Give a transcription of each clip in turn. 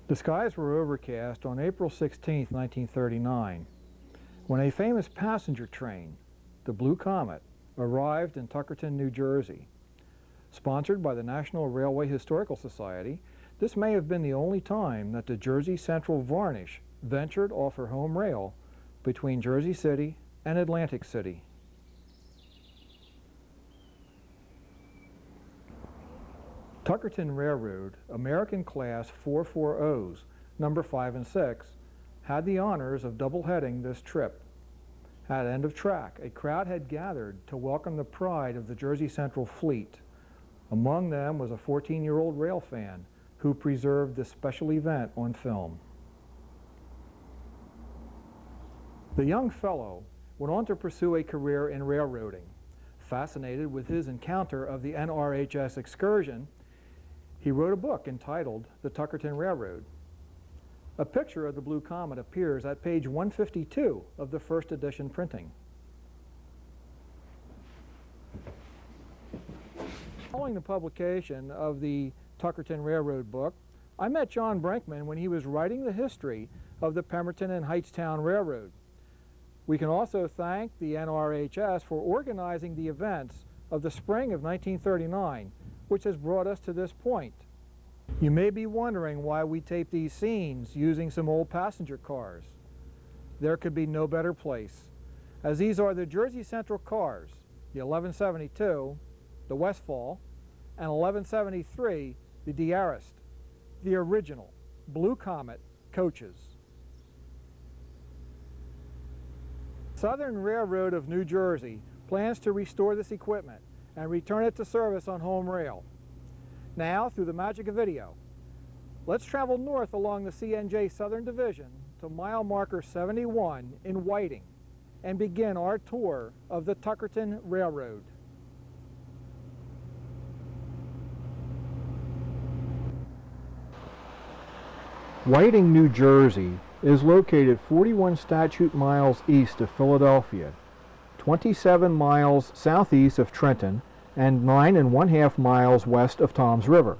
The skies were overcast on April 16, 1939, when a famous passenger train, the Blue Comet, arrived in Tuckerton, New Jersey. Sponsored by the National Railway Historical Society, this may have been the only time that the Jersey Central Varnish ventured off her home rail between Jersey City and Atlantic City. Tuckerton Railroad, American Class 440s, number 5 and 6, had the honors of double-heading this trip. At end of track, a crowd had gathered to welcome the pride of the Jersey Central fleet. Among them was a 14-year-old rail fan who preserved this special event on film. The young fellow went on to pursue a career in railroading. Fascinated with his encounter of the NRHS excursion, he wrote a book entitled The Tuckerton Railroad. A picture of the Blue Comet appears at page 152 of the first edition printing. Following the publication of the Tuckerton Railroad book, I met John Brinckmann when he was writing the history of the Pemberton and Hightstown Railroad. We can also thank the NRHS for organizing the events of the spring of 1939, which has brought us to this point. You may be wondering why we tape these scenes using some old passenger cars. There could be no better place, as these are the Jersey Central cars, the 1172, the Westfall, and 1173, the Diarist, the original Blue Comet coaches. Southern Railroad of New Jersey plans to restore this equipment and return it to service on home rail. Now, through the magic of video, let's travel north along the CNJ Southern Division to mile marker 71 in Whiting and begin our tour of the Tuckerton Railroad. Whiting, New Jersey is located 41 statute miles east of Philadelphia, 27 miles southeast of Trenton, and 9½ miles west of Toms River.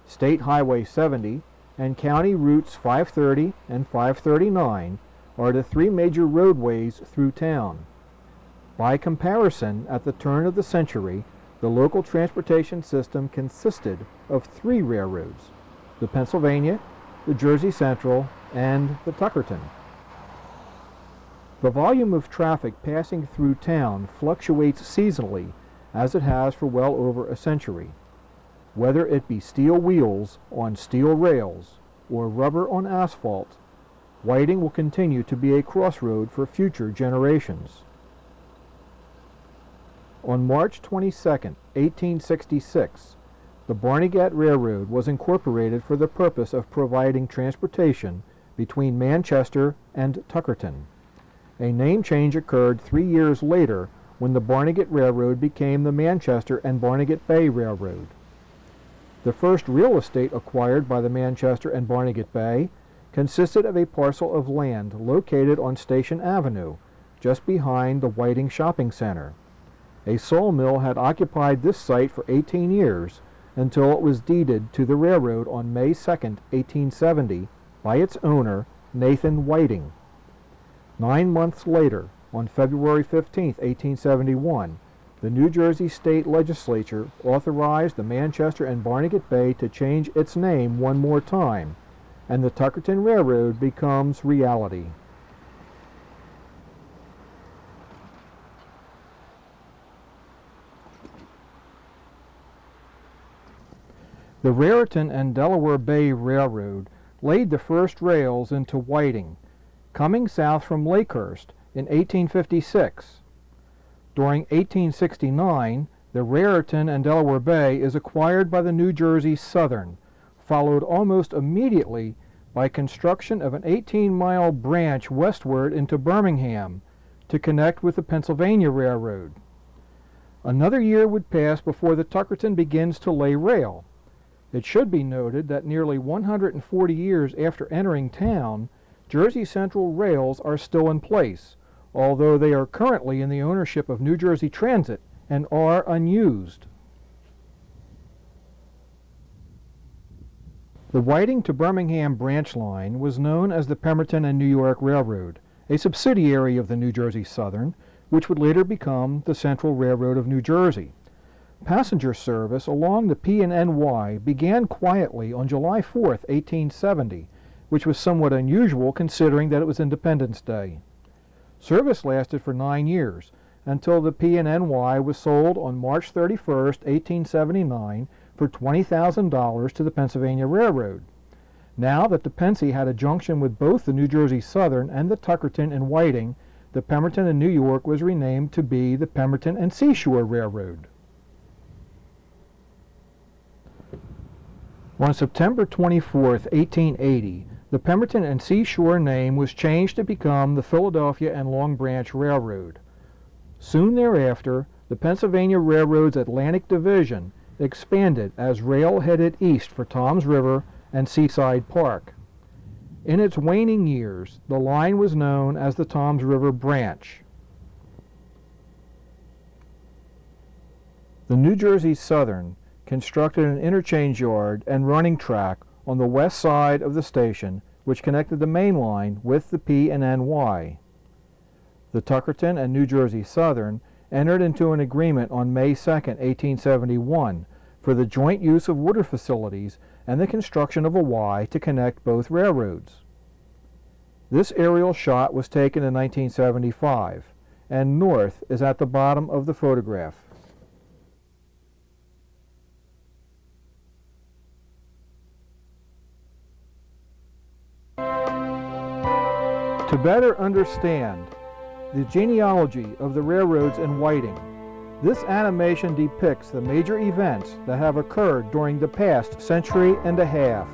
State Highway 70 and County Routes 530 and 539 are the three major roadways through town. By comparison, at the turn of the century, the local transportation system consisted of three railroads: the Pennsylvania, the Jersey Central, and the Tuckerton. The volume of traffic passing through town fluctuates seasonally, as it has for well over a century. Whether it be steel wheels on steel rails or rubber on asphalt, Whiting will continue to be a crossroad for future generations. On March 22, 1866, the Barnegat Railroad was incorporated for the purpose of providing transportation between Manchester and Tuckerton. A name change occurred 3 years later when the Barnegat Railroad became the Manchester and Barnegat Bay Railroad. The first real estate acquired by the Manchester and Barnegat Bay consisted of a parcel of land located on Station Avenue, just behind the Whiting Shopping Center. A sawmill had occupied this site for 18 years until it was deeded to the railroad on May 2, 1870, by its owner, Nathan Whiting. 9 months later, on February 15, 1871, the New Jersey State Legislature authorized the Manchester and Barnegat Bay to change its name one more time, and the Tuckerton Railroad becomes reality. The Raritan and Delaware Bay Railroad laid the first rails into Whiting, coming south from Lakehurst in 1856. During 1869, the Raritan and Delaware Bay is acquired by the New Jersey Southern, followed almost immediately by construction of an 18-mile branch westward into Birmingham to connect with the Pennsylvania Railroad. Another year would pass before the Tuckerton begins to lay rail. It should be noted that nearly 140 years after entering town, Jersey Central rails are still in place, although they are currently in the ownership of New Jersey Transit and are unused. The Whiting to Birmingham branch line was known as the Pemberton and New York Railroad, a subsidiary of the New Jersey Southern, which would later become the Central Railroad of New Jersey. Passenger service along the P&NY began quietly on July 4, 1870, which was somewhat unusual considering that it was Independence Day. Service lasted for 9 years, until the P&NY was sold on March 31, 1879, for $20,000 to the Pennsylvania Railroad. Now that the Pennsy had a junction with both the New Jersey Southern and the Tuckerton and Whiting, the Pemberton and New York was renamed to be the Pemberton and Seashore Railroad. On September 24, 1880, the Pemberton and Seashore name was changed to become the Philadelphia and Long Branch Railroad. Soon thereafter, the Pennsylvania Railroad's Atlantic Division expanded as rail headed east for Toms River and Seaside Park. In its waning years, the line was known as the Toms River Branch. The New Jersey Southern constructed an interchange yard and running track on the west side of the station, which connected the main line with the P&NY. The Tuckerton and New Jersey Southern entered into an agreement on May 2, 1871, for the joint use of water facilities and the construction of a Y to connect both railroads. This aerial shot was taken in 1975, and north is at the bottom of the photograph. To better understand the genealogy of the railroads in Whiting, this animation depicts the major events that have occurred during the past century and a half.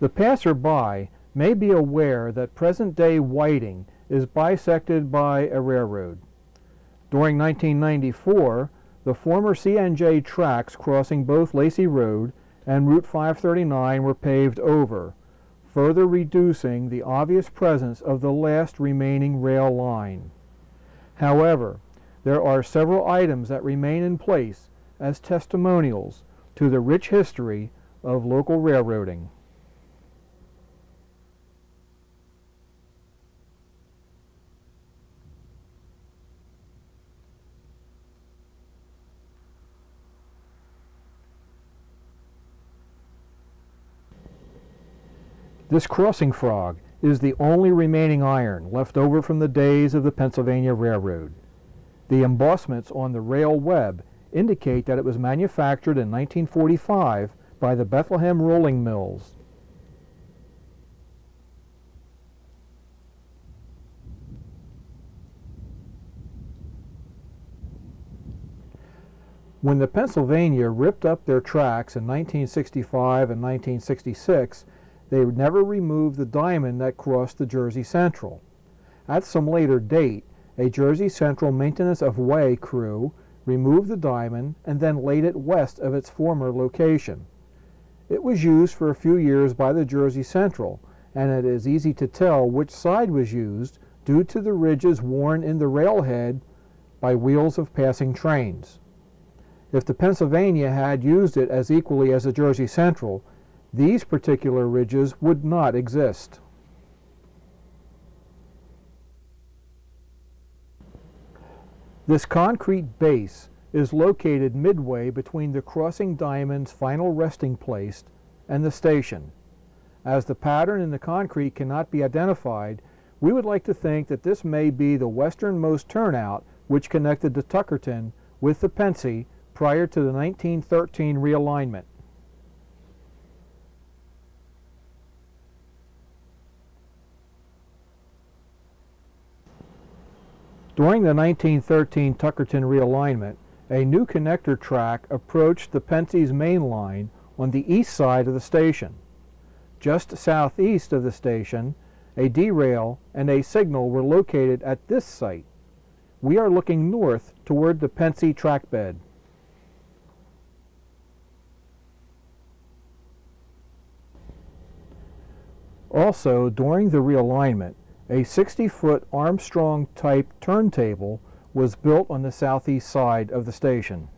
The passerby may be aware that present-day Whiting is bisected by a railroad. During 1994, the former C&J tracks crossing both Lacey Road and Route 539 were paved over, further reducing the obvious presence of the last remaining rail line. However, there are several items that remain in place as testimonials to the rich history of local railroading. This crossing frog is the only remaining iron left over from the days of the Pennsylvania Railroad. The embossments on the rail web indicate that it was manufactured in 1945 by the Bethlehem Rolling Mills. When the Pennsylvania ripped up their tracks in 1965 and 1966, they never removed the diamond that crossed the Jersey Central. At some later date, a Jersey Central Maintenance of Way crew removed the diamond and then laid it west of its former location. It was used for a few years by the Jersey Central, and it is easy to tell which side was used due to the ridges worn in the railhead by wheels of passing trains. If the Pennsylvania had used it as equally as the Jersey Central, these particular ridges would not exist. This concrete base is located midway between the crossing diamond's final resting place and the station. As the pattern in the concrete cannot be identified, we would like to think that this may be the westernmost turnout which connected the Tuckerton with the Pennsy prior to the 1913 realignment. During the 1913 Tuckerton realignment, a new connector track approached the Pensy's main line on the east side of the station. Just southeast of the station, a derail and a signal were located at this site. We are looking north toward the Pennsy track bed. Also, during the realignment, a 60-foot Armstrong-type turntable was built on the southeast side of the station.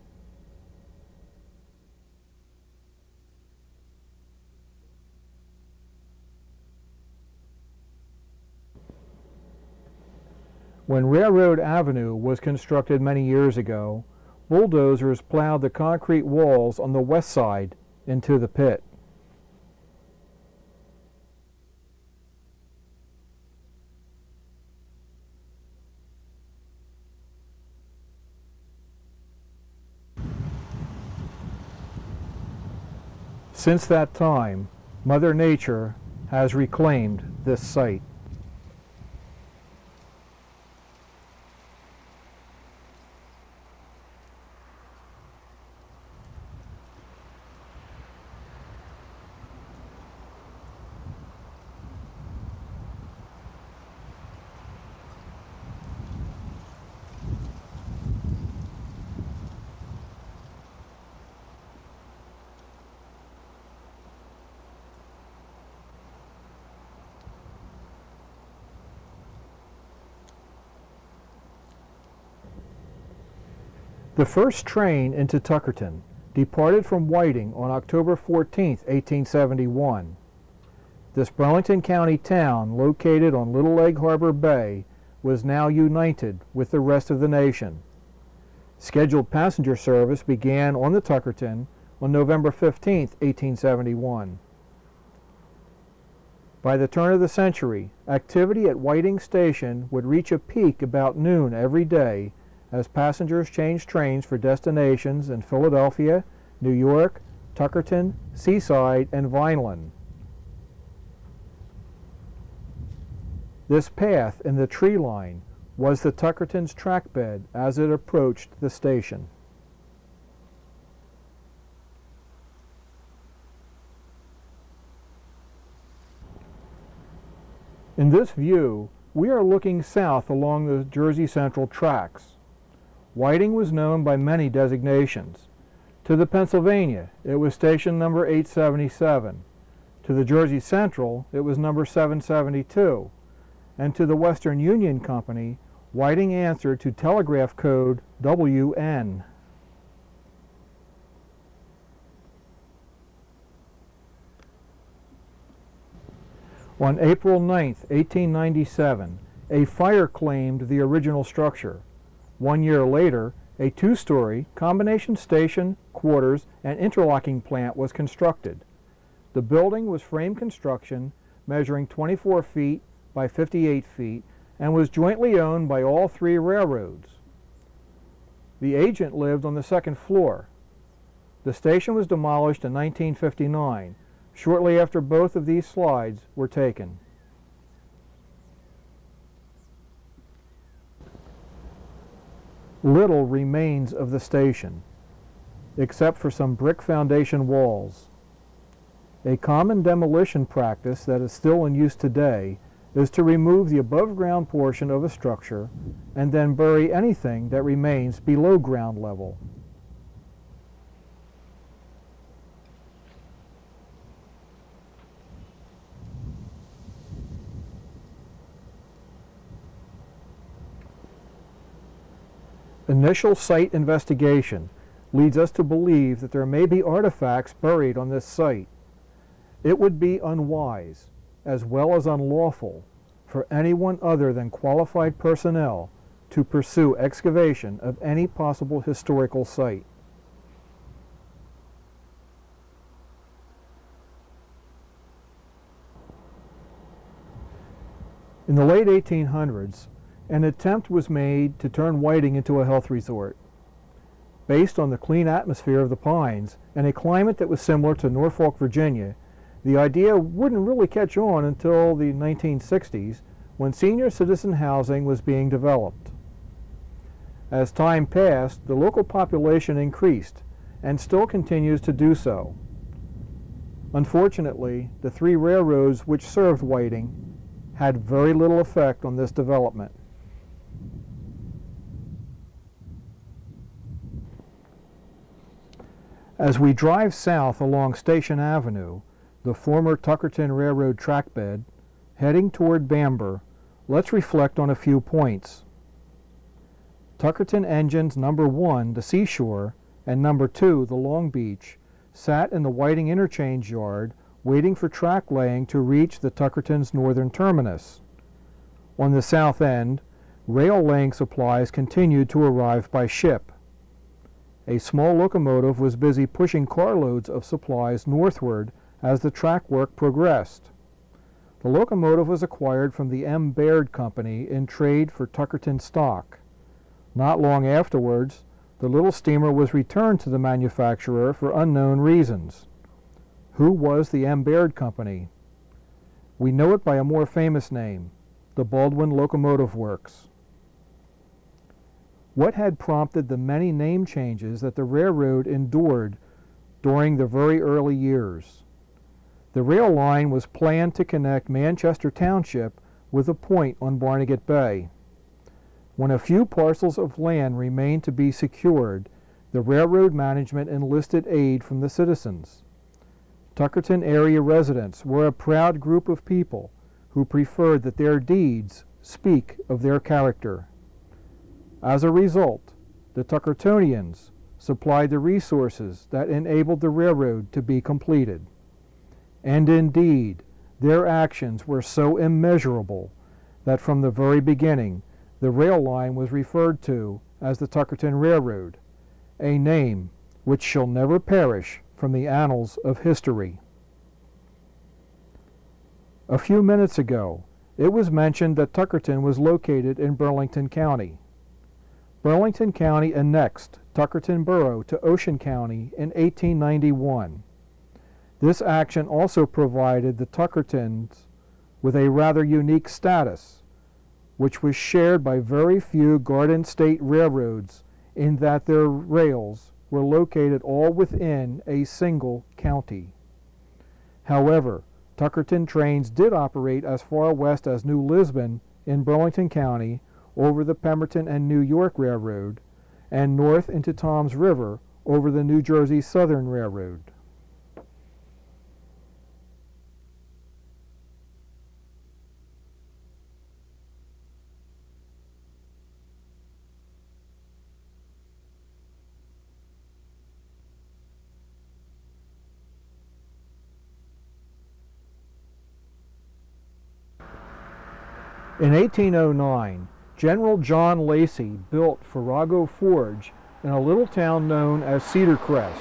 When Railroad Avenue was constructed many years ago, bulldozers plowed the concrete walls on the west side into the pit. Since that time, Mother Nature has reclaimed this site. The first train into Tuckerton departed from Whiting on October 14, 1871. This Burlington County town, located on Little Egg Harbor Bay, was now united with the rest of the nation. Scheduled passenger service began on the Tuckerton on November 15, 1871. By the turn of the century, activity at Whiting Station would reach a peak about noon every day as passengers changed trains for destinations in Philadelphia, New York, Tuckerton, Seaside, and Vineland. This path in the tree line was the Tuckerton's track bed as it approached the station. In this view, we are looking south along the Jersey Central tracks. Whiting was known by many designations. To the Pennsylvania, it was station number 877. To the Jersey Central, it was number 772. And to the Western Union Company, Whiting answered to telegraph code WN. On April 9, 1897, a fire claimed the original structure. 1 year later, a two-story combination station, quarters, and interlocking plant was constructed. The building was frame construction, measuring 24 feet by 58 feet, and was jointly owned by all three railroads. The agent lived on the second floor. The station was demolished in 1959, shortly after both of these slides were taken. Little remains of the station. except for some brick foundation walls. A common demolition practice that is still in use today is to remove the above-ground portion of a structure and then bury anything that remains below ground level. Initial site investigation leads us to believe that there may be artifacts buried on this site. It would be unwise, as well as unlawful, for anyone other than qualified personnel to pursue excavation of any possible historical site. In the late 1800s, an attempt was made to turn Whiting into a health resort. Based on the clean atmosphere of the pines and a climate that was similar to Norfolk, Virginia, the idea wouldn't really catch on until the 1960s, when senior citizen housing was being developed. As time passed, the local population increased and still continues to do so. Unfortunately, the three railroads which served Whiting had very little effect on this development. As we drive south along Station Avenue, the former Tuckerton Railroad trackbed, heading toward Bamber, let's reflect on a few points. Tuckerton engines number 1, the Seashore, and number 2, the Long Beach, sat in the Whiting Interchange Yard waiting for track laying to reach the Tuckerton's northern terminus. On the south end, rail laying supplies continued to arrive by ship. A small locomotive was busy pushing carloads of supplies northward as the track work progressed. The locomotive was acquired from the M. Baird Company in trade for Tuckerton stock. Not long afterwards, the little steamer was returned to the manufacturer for unknown reasons. Who was the M. Baird Company? We know it by a more famous name, the Baldwin Locomotive Works. What had prompted the many name changes that the railroad endured during the very early years? The rail line was planned to connect Manchester Township with a point on Barnegat Bay. When a few parcels of land remained to be secured, the railroad management enlisted aid from the citizens. Tuckerton area residents were a proud group of people who preferred that their deeds speak of their character. As a result, the Tuckertonians supplied the resources that enabled the railroad to be completed. And indeed, their actions were so immeasurable that from the very beginning, the rail line was referred to as the Tuckerton Railroad, a name which shall never perish from the annals of history. A few minutes ago, it was mentioned that Tuckerton was located in Burlington County. Burlington County annexed Tuckerton Borough to Ocean County in 1891. This action also provided the Tuckertons with a rather unique status, which was shared by very few Garden State railroads in that their rails were located all within a single county. However, Tuckerton trains did operate as far west as New Lisbon in Burlington County over the Pemberton and New York Railroad, and north into Toms River over the New Jersey Southern Railroad. In 1809, General John Lacey built Farrago Forge in a little town known as Cedar Crest.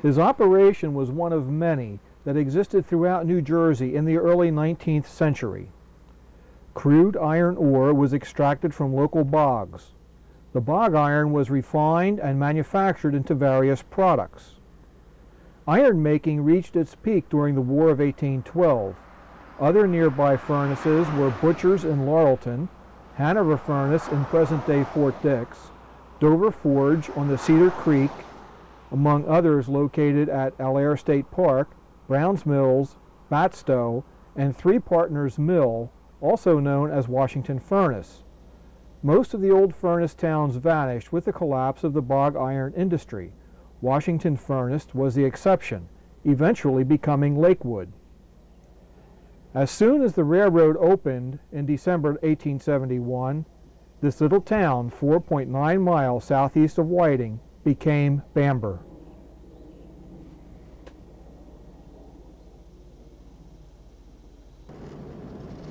His operation was one of many that existed throughout New Jersey in the early 19th century. Crude iron ore was extracted from local bogs. The bog iron was refined and manufactured into various products. Iron making reached its peak during the War of 1812. Other nearby furnaces were Butcher's in Laurelton, Hanover Furnace in present-day Fort Dix, Dover Forge on the Cedar Creek, among others located at Allaire State Park, Browns Mills, Batstow, and Three Partners Mill, also known as Washington Furnace. Most of the old furnace towns vanished with the collapse of the bog iron industry. Washington Furnace was the exception, eventually becoming Lakewood. As soon as the railroad opened in December 1871, this little town, 4.9 miles southeast of Whiting, became Bamber.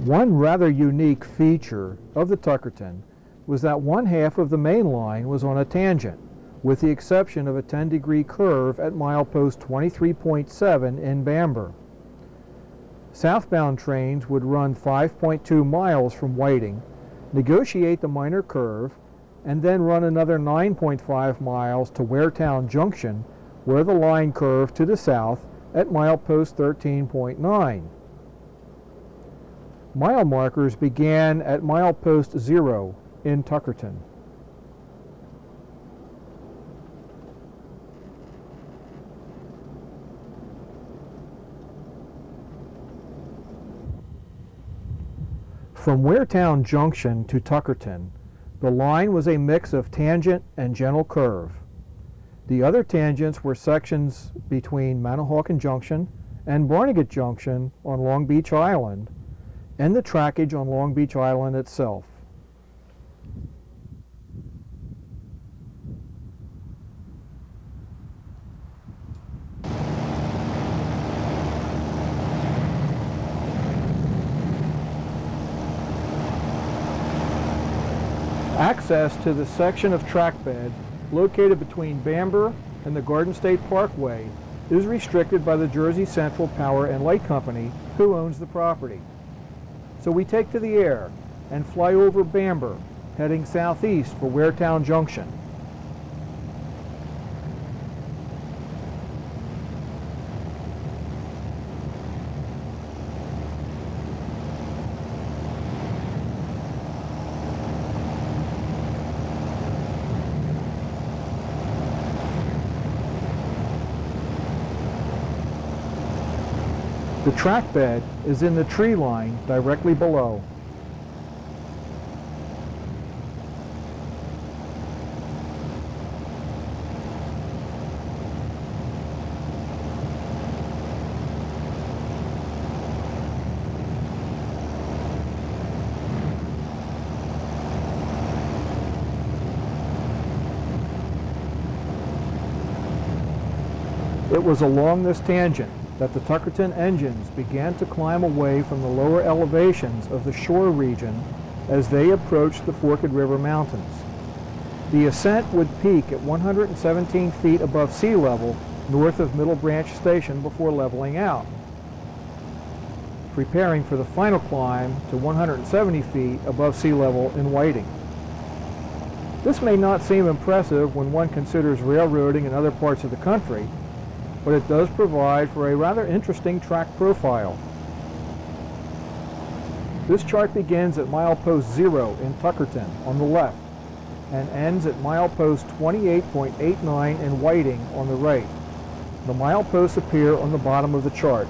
One rather unique feature of the Tuckerton was that one half of the main line was on a tangent, with the exception of a 10-degree curve at milepost 23.7 in Bamber. Southbound trains would run 5.2 miles from Whiting, negotiate the minor curve, and then run another 9.5 miles to Waretown Junction, where the line curved to the south at milepost 13.9. Mile markers began at milepost 0 in Tuckerton. From Waretown Junction to Tuckerton, the line was a mix of tangent and gentle curve. The other tangents were sections between Manahawkin Junction and Barnegat Junction on Long Beach Island, and the trackage on Long Beach Island itself. Access to the section of track bed located between Bamber and the Garden State Parkway is restricted by the Jersey Central Power and Light Company, who owns the property. So we take to the air and fly over Bamber, heading southeast for Waretown Junction. The track bed is in the tree line directly below. It was along this tangent that the Tuckerton engines began to climb away from the lower elevations of the shore region as they approached the Forked River Mountains. The ascent would peak at 117 feet above sea level north of Middle Branch Station before leveling out, preparing for the final climb to 170 feet above sea level in Whiting. This may not seem impressive when one considers railroading in other parts of the country, but it does provide for a rather interesting track profile. This chart begins at milepost 0 in Tuckerton on the left and ends at milepost 28.89 in Whiting on the right. The mileposts appear on the bottom of the chart.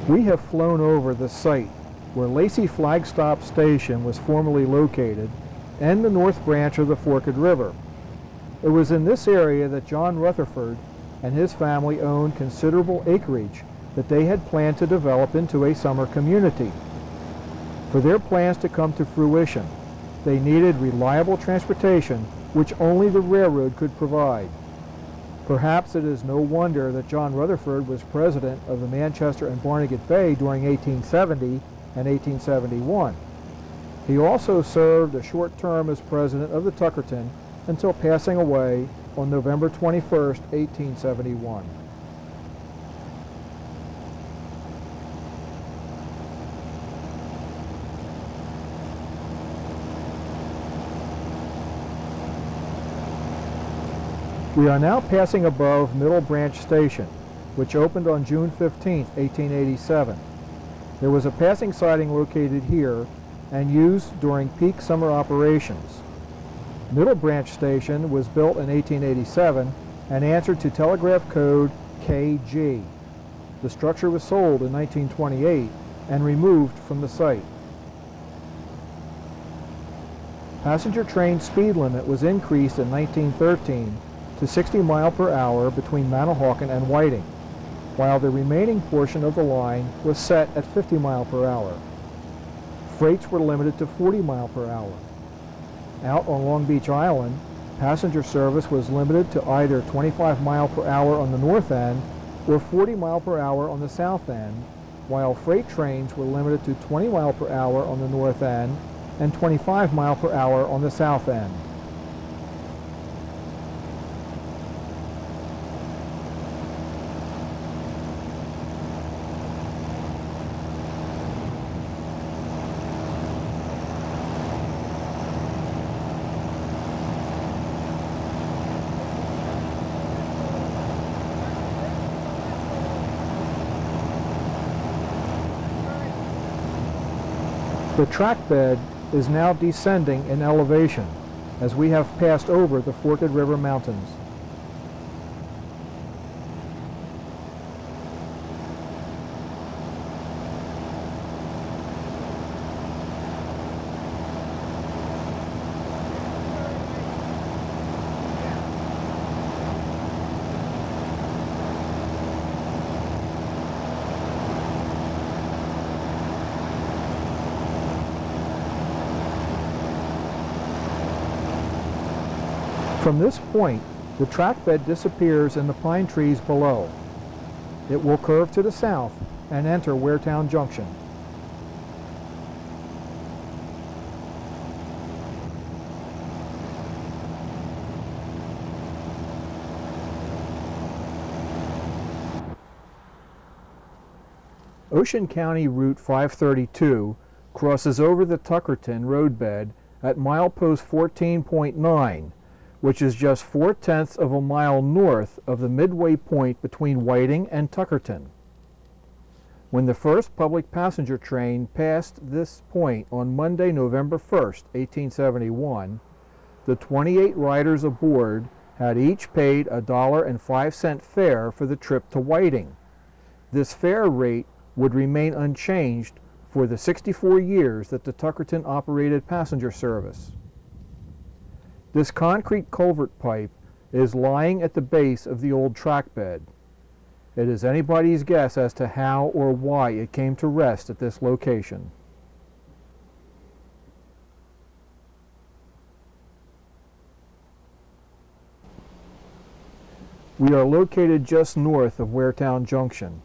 We have flown over the site where Lacey Flagstop Station was formerly located, and the north branch of the Forked River. It was in this area that John Rutherford and his family owned considerable acreage that they had planned to develop into a summer community. For their plans to come to fruition, they needed reliable transportation, which only the railroad could provide. Perhaps it is no wonder that John Rutherford was president of the Manchester and Barnegat Bay during 1870 and 1871. He also served a short term as president of the Tuckerton until passing away on November 21st, 1871. We are now passing above Middle Branch Station, which opened on June 15, 1887. There was a passing siding located here and used during peak summer operations. Middle Branch Station was built in 1887 and answered to telegraph code KG. The structure was sold in 1928 and removed from the site. Passenger train speed limit was increased in 1913 to 60 miles per hour between Manahawkin and Whiting, while the remaining portion of the line was set at 50 miles per hour. Freights were limited to 40 miles per hour. Out on Long Beach Island, passenger service was limited to either 25 miles per hour on the north end or 40 miles per hour on the south end, while freight trains were limited to 20 miles per hour on the north end and 25 miles per hour on the south end. The track bed is now descending in elevation as we have passed over the Forked River Mountains. From this point, the track bed disappears in the pine trees below. It will curve to the south and enter Waretown Junction. Ocean County Route 532 crosses over the Tuckerton roadbed at milepost 14.9, which is just 4/10 of a mile north of the midway point between Whiting and Tuckerton. When the first public passenger train passed this point on Monday, November 1st, 1871, the 28 riders aboard had each paid a $1.05 fare for the trip to Whiting. This fare rate would remain unchanged for the 64 years that the Tuckerton operated passenger service. This concrete culvert pipe is lying at the base of the old track bed. It is anybody's guess as to how or why it came to rest at this location. We are located just north of Waretown Junction.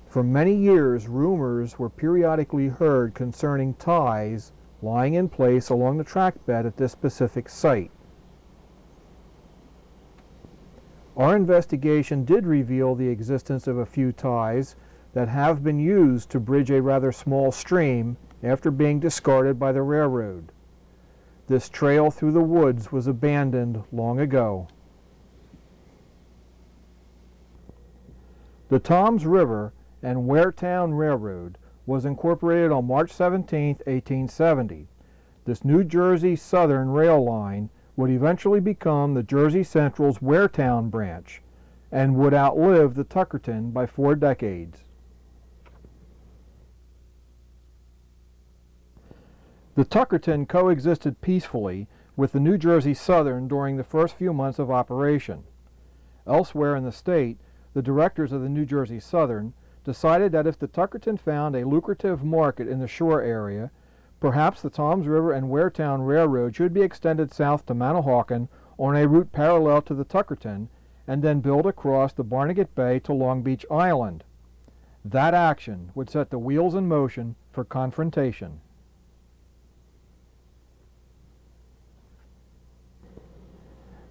For many years, rumors were periodically heard concerning ties lying in place along the track bed at this specific site. Our investigation did reveal the existence of a few ties that have been used to bridge a rather small stream after being discarded by the railroad. This trail through the woods was abandoned long ago. The Toms River and Waretown Railroad was incorporated on March 17, 1870. This New Jersey Southern rail line would eventually become the Jersey Central's Waretown branch and would outlive the Tuckerton by 4 decades. The Tuckerton coexisted peacefully with the New Jersey Southern during the first few months of operation. Elsewhere in the state, the directors of the New Jersey Southern decided that if the Tuckerton found a lucrative market in the shore area, perhaps the Toms River and Waretown Railroad should be extended south to Manahawkin on a route parallel to the Tuckerton and then build across the Barnegat Bay to Long Beach Island. That action would set the wheels in motion for confrontation.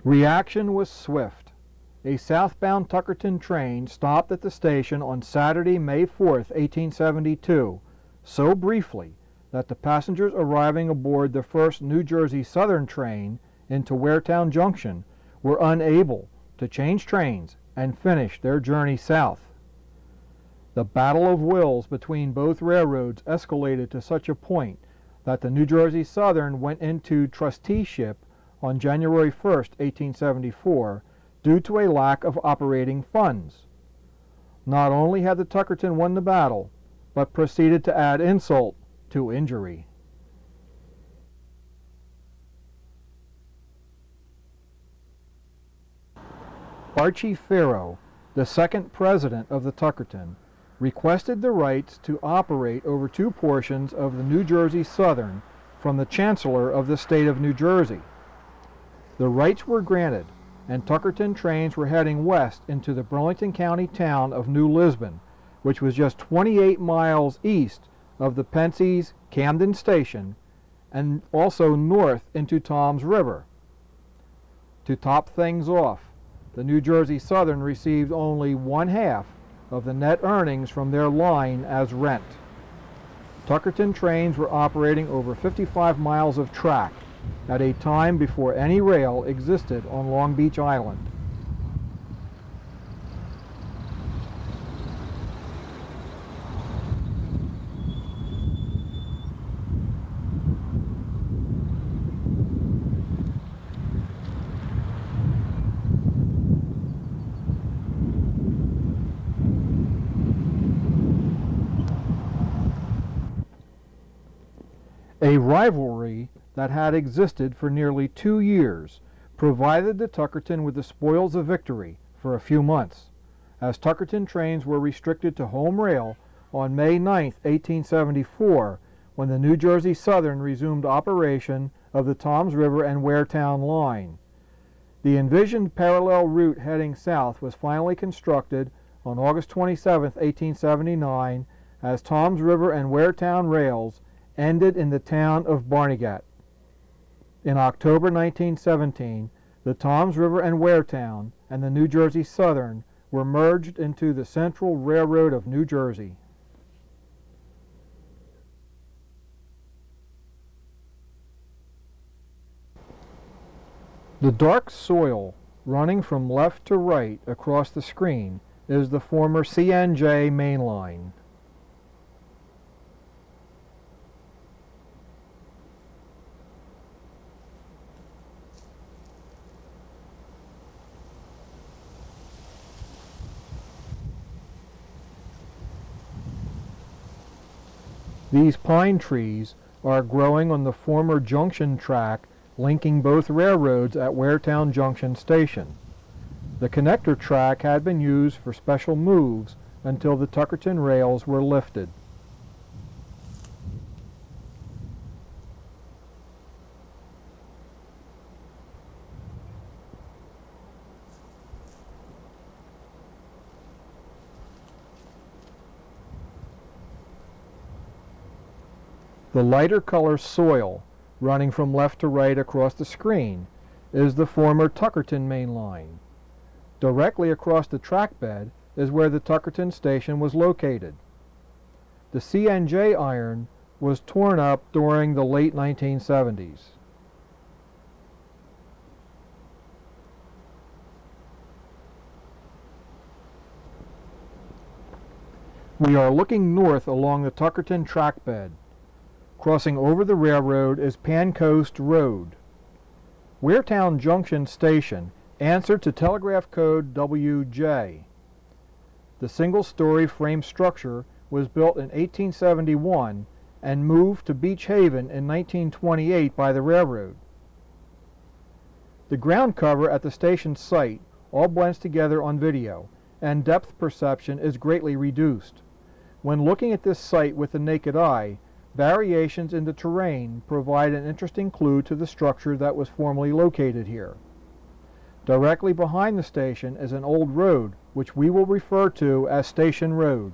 Reaction was swift. A southbound Tuckerton train stopped at the station on Saturday, May 4, 1872, so briefly that the passengers arriving aboard the first New Jersey Southern train into Waretown Junction were unable to change trains and finish their journey south. The battle of wills between both railroads escalated to such a point that the New Jersey Southern went into trusteeship on January 1st, 1874, due to a lack of operating funds. Not only had the Tuckerton won the battle, but proceeded to add insult to injury. Archie Farrow, the second president of the Tuckerton, requested the rights to operate over two portions of the New Jersey Southern from the Chancellor of the state of New Jersey. The rights were granted, and Tuckerton trains were heading west into the Burlington County town of New Lisbon, which was just 28 miles east of the Pensie's Camden Station, and also north into Toms River. To top things off, the New Jersey Southern received only one half of the net earnings from their line as rent. Tuckerton trains were operating over 55 miles of track at a time before any rail existed on Long Beach Island. A rivalry that had existed for nearly 2 years provided the Tuckerton with the spoils of victory for a few months, as Tuckerton trains were restricted to home rail on May 9, 1874, when the New Jersey Southern resumed operation of the Toms River and Waretown line. The envisioned parallel route heading south was finally constructed on August 27, 1879, as Toms River and Waretown rails ended in the town of Barnegat. In October 1917, the Toms River and Waretown and the New Jersey Southern were merged into the Central Railroad of New Jersey. The dark soil running from left to right across the screen is the former CNJ main line. These pine trees are growing on the former junction track linking both railroads at Waretown Junction Station. The connector track had been used for special moves until the Tuckerton rails were lifted. The lighter color soil running from left to right across the screen is the former Tuckerton main line. Directly across the track bed is where the Tuckerton station was located. The CNJ iron was torn up during the late 1970s. We are looking north along the Tuckerton track bed. Crossing over the railroad is Pancoast Road. Waretown Junction Station answered to telegraph code WJ. The single-story frame structure was built in 1871 and moved to Beach Haven in 1928 by the railroad. The ground cover at the station site all blends together on video, and depth perception is greatly reduced. When looking at this site with the naked eye, variations in the terrain provide an interesting clue to the structure that was formerly located here. Directly behind the station is an old road, which we will refer to as Station Road.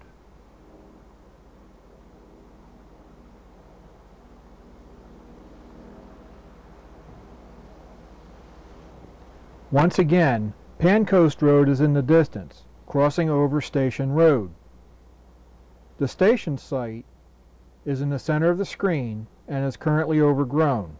Once again, Pancoast Road is in the distance, crossing over Station Road. The station site is in the center of the screen and is currently overgrown.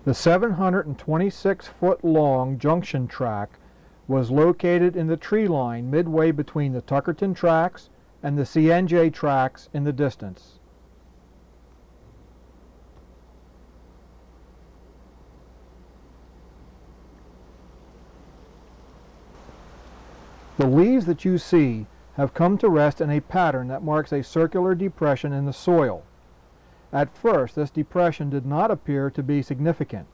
The 726-foot-long junction track was located in the tree line midway between the Tuckerton tracks and the CNJ tracks in the distance. The leaves that you see have come to rest in a pattern that marks a circular depression in the soil. At first, this depression did not appear to be significant.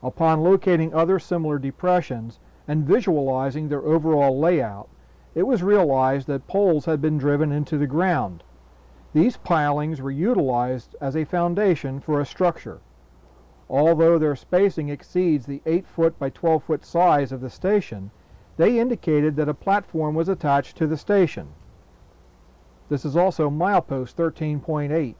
Upon locating other similar depressions and visualizing their overall layout, it was realized that poles had been driven into the ground. These pilings were utilized as a foundation for a structure. Although their spacing exceeds the 8-foot by 12-foot size of the station, they indicated that a platform was attached to the station. This is also milepost 13.8.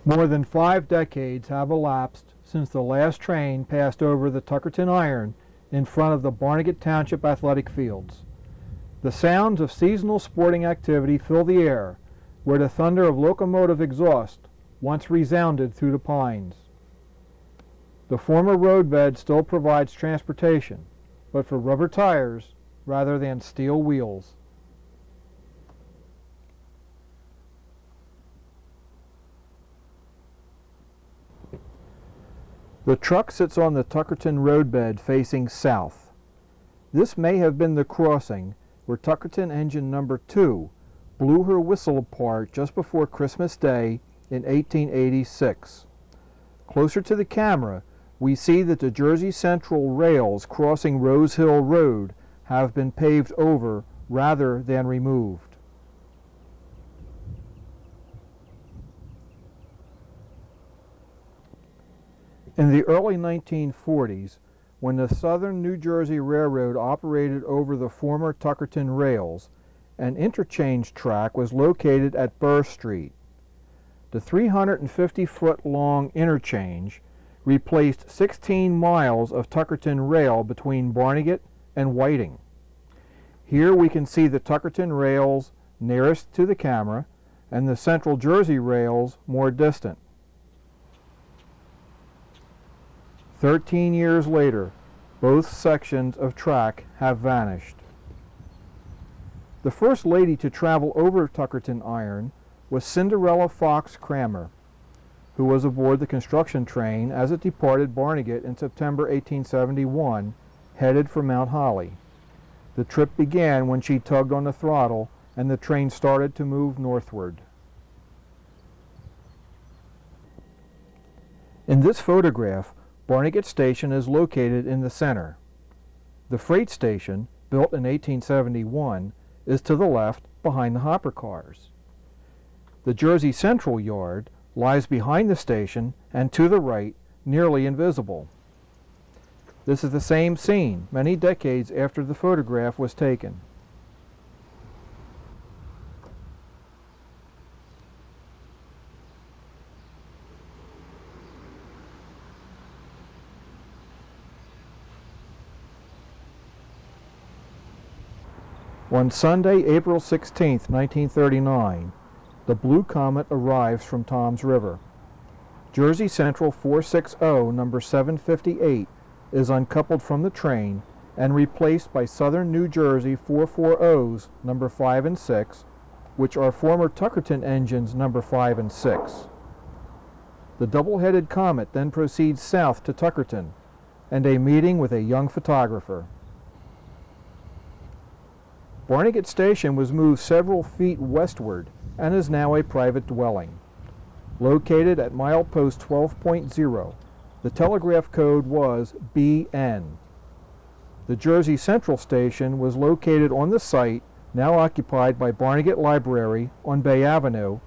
More than 5 decades have elapsed since the last train passed over the Tuckerton Iron in front of the Barnegat Township athletic fields. The sounds of seasonal sporting activity fill the air, where the thunder of locomotive exhaust once resounded through the pines. The former roadbed still provides transportation, but for rubber tires rather than steel wheels. The truck sits on the Tuckerton roadbed facing south. This may have been the crossing where Tuckerton engine number 2 blew her whistle apart just before Christmas Day in 1886. Closer to the camera, we see that the Jersey Central rails crossing Rose Hill Road have been paved over rather than removed. In the early 1940s, when the Southern New Jersey Railroad operated over the former Tuckerton rails, an interchange track was located at Burr Street. The 350-foot-long interchange replaced 16 miles of Tuckerton rail between Barnegat and Whiting. Here we can see the Tuckerton rails nearest to the camera and the Central Jersey rails more distant. 13 years later, both sections of track have vanished. The first lady to travel over Tuckerton Iron was Cinderella Fox Cramer, who was aboard the construction train as it departed Barnegat in September 1871, headed for Mount Holly. The trip began when she tugged on the throttle and the train started to move northward. In this photograph, Barnegat Station is located in the center. The freight station, built in 1871, is to the left behind the hopper cars. The Jersey Central yard lies behind the station and to the right, nearly invisible. This is the same scene many decades after the photograph was taken. On Sunday, April 16, 1939, the Blue Comet arrives from Toms River. Jersey Central 460, number 758, is uncoupled from the train and replaced by Southern New Jersey 440s, number 5 and 6, which are former Tuckerton engines number 5 and 6. The double-headed Comet then proceeds south to Tuckerton and a meeting with a young photographer. Barnegat Station was moved several feet westward and is now a private dwelling. Located at milepost 12.0, the telegraph code was BN. The Jersey Central Station was located on the site now occupied by Barnegat Library on Bay Avenue,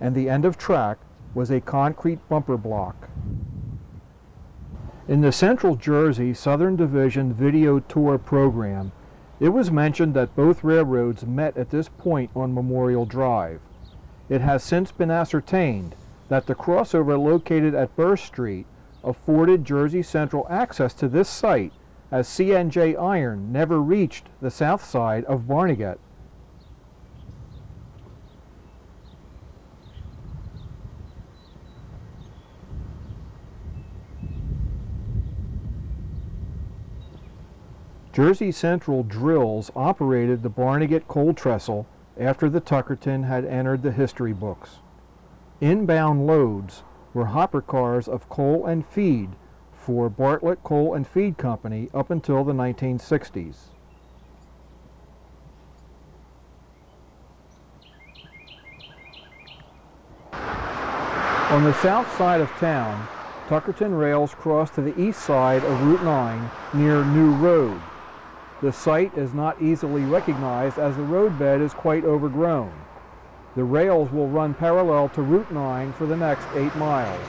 and the end of track was a concrete bumper block. In the Central Jersey Southern Division video tour program, it was mentioned that both railroads met at this point on Memorial Drive. It has since been ascertained that the crossover located at Burr Street afforded Jersey Central access to this site, as CNJ iron never reached the south side of Barnegat. Jersey Central drills operated the Barnegat coal trestle after the Tuckerton had entered the history books. Inbound loads were hopper cars of coal and feed for Bartlett Coal and Feed Company up until the 1960s. On the south side of town, Tuckerton rails cross to the east side of Route 9 near New Road. The site is not easily recognized as the roadbed is quite overgrown. The rails will run parallel to Route 9 for the next 8 miles.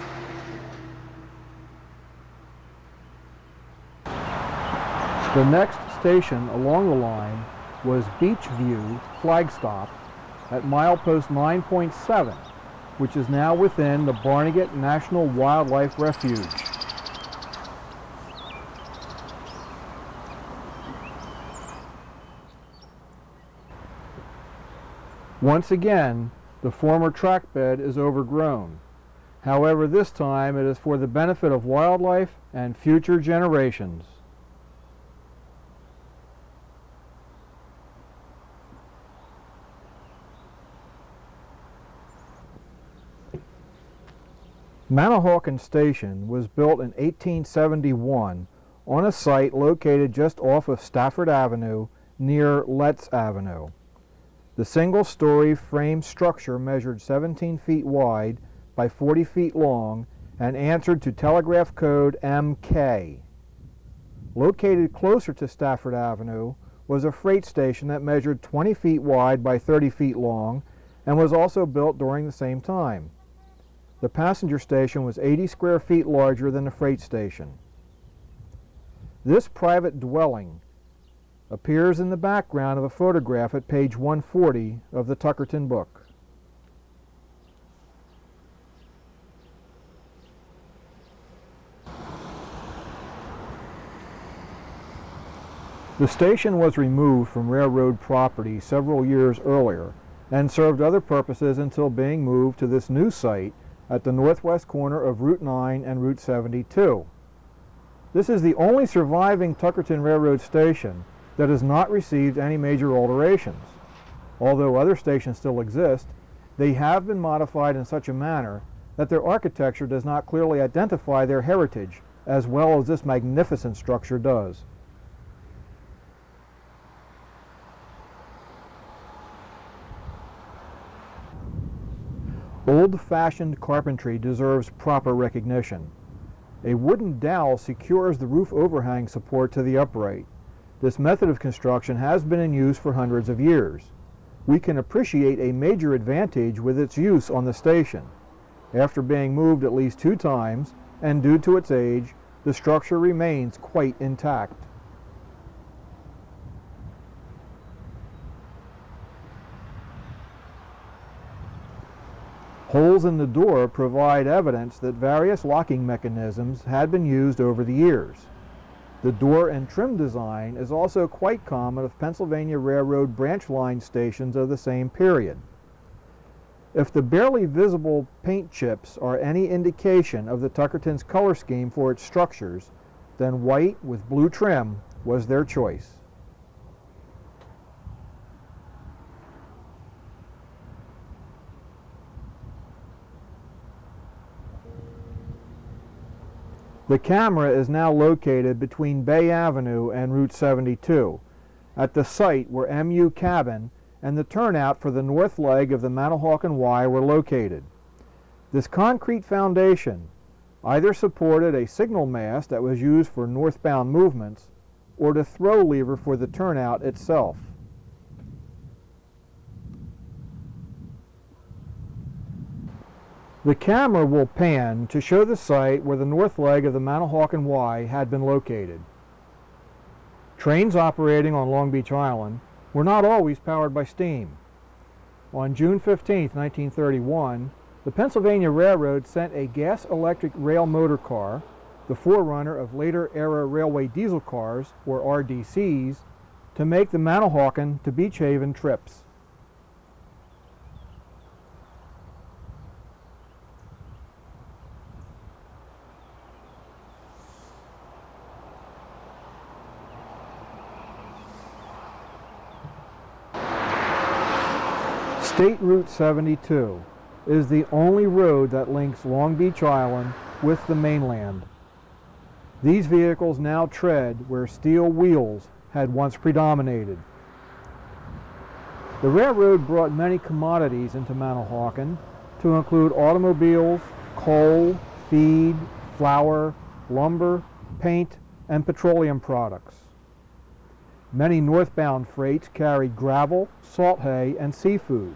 The next station along the line was Beachview Flagstop at milepost 9.7, which is now within the Barnegat National Wildlife Refuge. Once again, the former track bed is overgrown. However, this time it is for the benefit of wildlife and future generations. Manahawkin Station was built in 1871 on a site located just off of Stafford Avenue near Letts Avenue. The single-story frame structure measured 17 feet wide by 40 feet long and answered to Telegraph Code MK. Located closer to Stafford Avenue was a freight station that measured 20 feet wide by 30 feet long and was also built during the same time. The passenger station was 80 square feet larger than the freight station. This private dwelling appears in the background of a photograph at page 140 of the Tuckerton book. The station was removed from railroad property several years earlier and served other purposes until being moved to this new site at the northwest corner of Route 9 and Route 72. This is the only surviving Tuckerton Railroad station that has not received any major alterations. Although other stations still exist, they have been modified in such a manner that their architecture does not clearly identify their heritage as well as this magnificent structure does. Old-fashioned carpentry deserves proper recognition. A wooden dowel secures the roof overhang support to the upright. This method of construction has been in use for hundreds of years. We can appreciate a major advantage with its use on the station. After being moved at least 2 times, and due to its age, the structure remains quite intact. Holes in the door provide evidence that various locking mechanisms had been used over the years. The door and trim design is also quite common of Pennsylvania Railroad branch line stations of the same period. If the barely visible paint chips are any indication of the Tuckerton's color scheme for its structures, then white with blue trim was their choice. The camera is now located between Bay Avenue and Route 72, at the site where MU Cabin and the turnout for the north leg of the Manahawkin Y were located. This concrete foundation either supported a signal mast that was used for northbound movements or the throw lever for the turnout itself. The camera will pan to show the site where the north leg of the Manahawkin Y had been located. Trains operating on Long Beach Island were not always powered by steam. On June 15, 1931, the Pennsylvania Railroad sent a gas-electric rail motor car, the forerunner of later-era railway diesel cars, or RDCs, to make the Manahawkin to Beach Haven trips. State Route 72 is the only road that links Long Beach Island with the mainland. These vehicles now tread where steel wheels had once predominated. The railroad brought many commodities into Manahawkin, to include automobiles, coal, feed, flour, lumber, paint, and petroleum products. Many northbound freights carried gravel, salt hay, and seafood.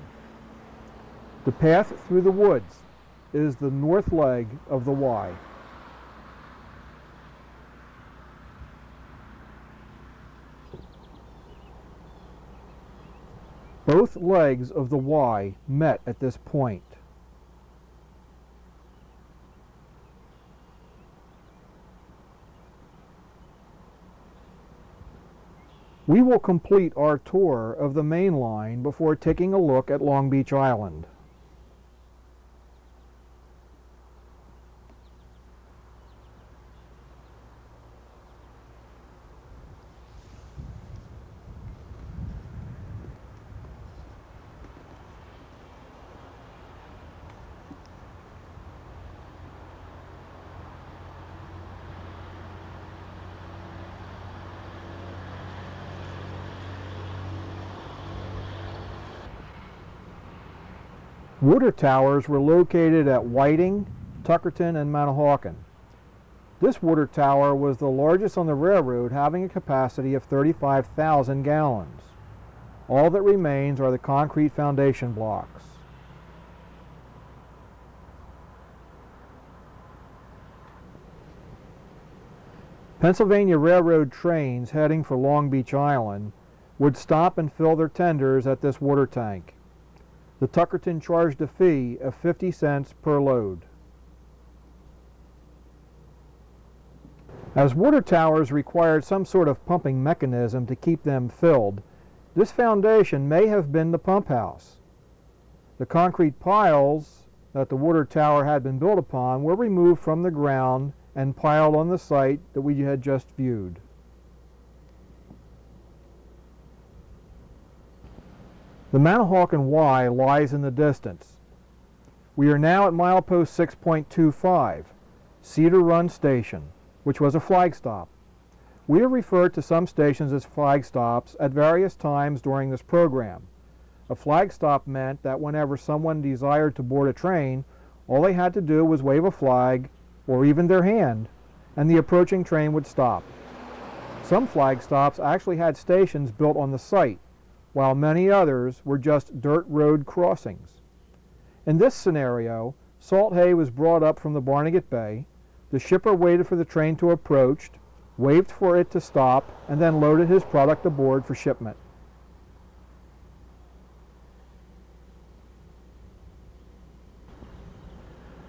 The path through the woods is the north leg of the Y. Both legs of the Y met at this point. We will complete our tour of the main line before taking a look at Long Beach Island. Water towers were located at Whiting, Tuckerton, and Manahawkin. This water tower was the largest on the railroad, having a capacity of 35,000 gallons. All that remains are the concrete foundation blocks. Pennsylvania Railroad trains heading for Long Beach Island would stop and fill their tenders at this water tank. The Tuckerton charged a fee of 50 cents per load. As water towers required some sort of pumping mechanism to keep them filled, this foundation may have been the pump house. The concrete piles that the water tower had been built upon were removed from the ground and piled on the site that we had just viewed. The Manahawkin Y lies in the distance. We are now at milepost 6.25, Cedar Run Station, which was a flag stop. We have referred to some stations as flag stops at various times during this program. A flag stop meant that whenever someone desired to board a train, all they had to do was wave a flag, or even their hand, and the approaching train would stop. Some flag stops actually had stations built on the site, while many others were just dirt road crossings. In this scenario, salt hay was brought up from the Barnegat Bay, the shipper waited for the train to approach, waved for it to stop, and then loaded his product aboard for shipment.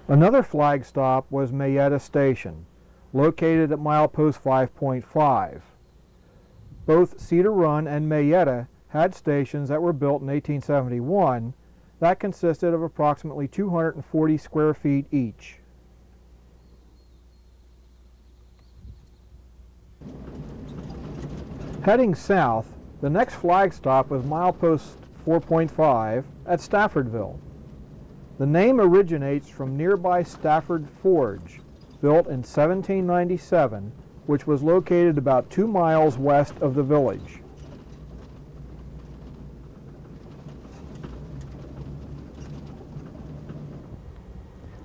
Another flag stop was Mayetta Station, located at milepost 5.5. Both Cedar Run and Mayetta had stations that were built in 1871 that consisted of approximately 240 square feet each. Heading south, the next flag stop was milepost 4.5 at Staffordville. The name originates from nearby Stafford Forge, built in 1797, which was located about 2 miles west of the village.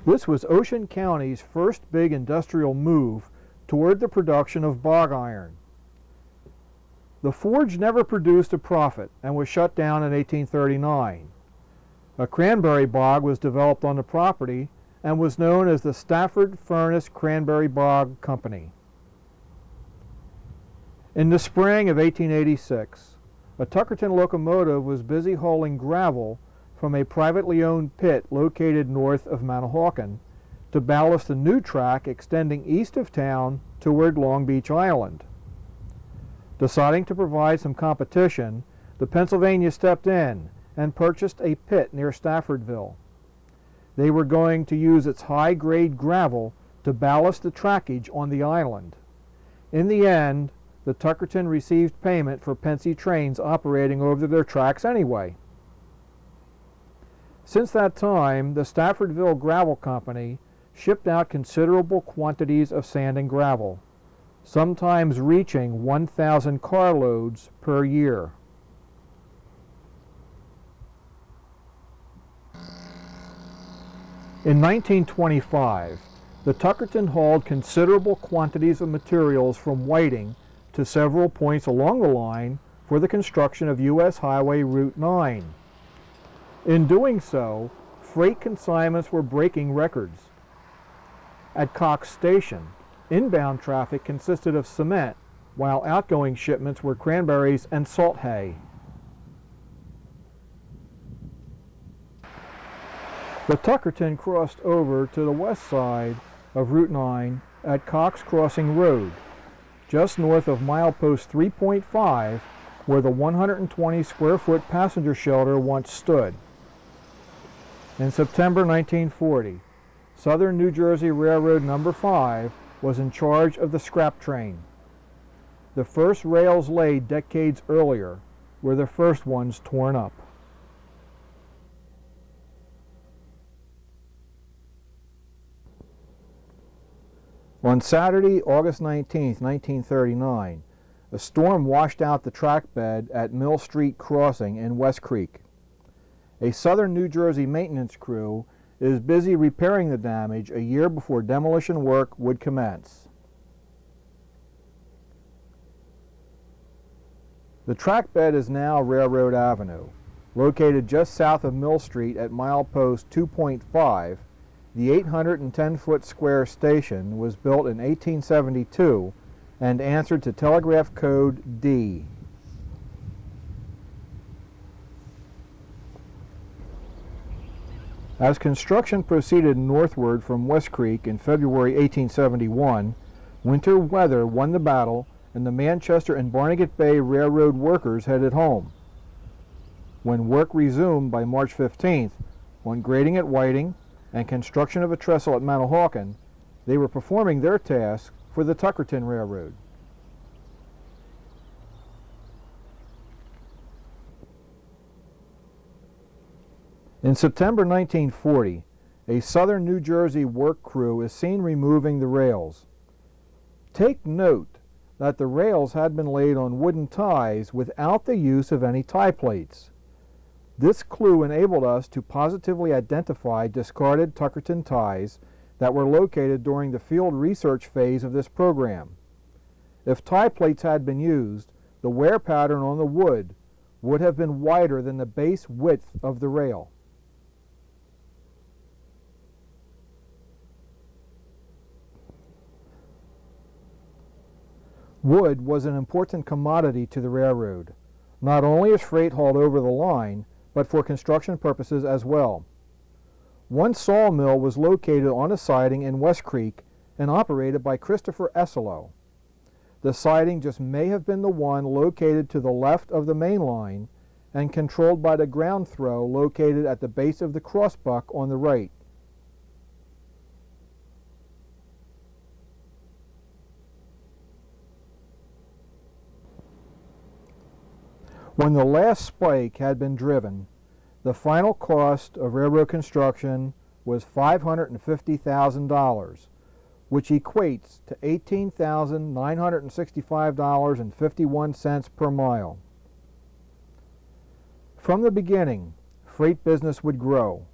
This was Ocean County's first big industrial move toward the production of bog iron. The forge never produced a profit and was shut down in 1839. A cranberry bog was developed on the property and was known as the Stafford Furnace Cranberry Bog Company. In the spring of 1886, a Tuckerton locomotive was busy hauling gravel from a privately owned pit located north of Manahawkin to ballast a new track extending east of town toward Long Beach Island. Deciding to provide some competition, the Pennsylvania stepped in and purchased a pit near Staffordville. They were going to use its high-grade gravel to ballast the trackage on the island. In the end, the Tuckerton received payment for Pennsy trains operating over their tracks anyway. Since that time, the Staffordville Gravel Company shipped out considerable quantities of sand and gravel, sometimes reaching 1,000 carloads per year. In 1925, the Tuckerton hauled considerable quantities of materials from Whiting to several points along the line for the construction of U.S. Highway Route 9. In doing so, freight consignments were breaking records. At Cox Station, inbound traffic consisted of cement, while outgoing shipments were cranberries and salt hay. The Tuckerton crossed over to the west side of Route 9 at Cox Crossing Road, just north of milepost 3.5, where the 120 square foot passenger shelter once stood. In September 1940, Southern New Jersey Railroad No. 5 was in charge of the scrap train. The first rails laid decades earlier were the first ones torn up. On Saturday, August 19, 1939, a storm washed out the track bed at Mill Street Crossing in West Creek. A Southern New Jersey maintenance crew is busy repairing the damage a year before demolition work would commence. The track bed is now Railroad Avenue. Located just south of Mill Street at milepost 2.5, the 810-foot square station was built in 1872 and answered to Telegraph Code D. As construction proceeded northward from West Creek in February 1871, winter weather won the battle and the Manchester and Barnegat Bay Railroad workers headed home. When work resumed by March 15th, on grading at Whiting and construction of a trestle at Manahawkin, they were performing their task for the Tuckerton Railroad. In September 1940, a Southern New Jersey work crew is seen removing the rails. Take note that the rails had been laid on wooden ties without the use of any tie plates. This clue enabled us to positively identify discarded Tuckerton ties that were located during the field research phase of this program. If tie plates had been used, the wear pattern on the wood would have been wider than the base width of the rail. Wood was an important commodity to the railroad, not only as freight hauled over the line, but for construction purposes as well. One sawmill was located on a siding in West Creek and operated by Christopher Esselow. The siding just may have been the one located to the left of the main line and controlled by the ground throw located at the base of the crossbuck on the right. When the last spike had been driven, the final cost of railroad construction was $550,000, which equates to $18,965.51 per mile. From the beginning, freight business would grow.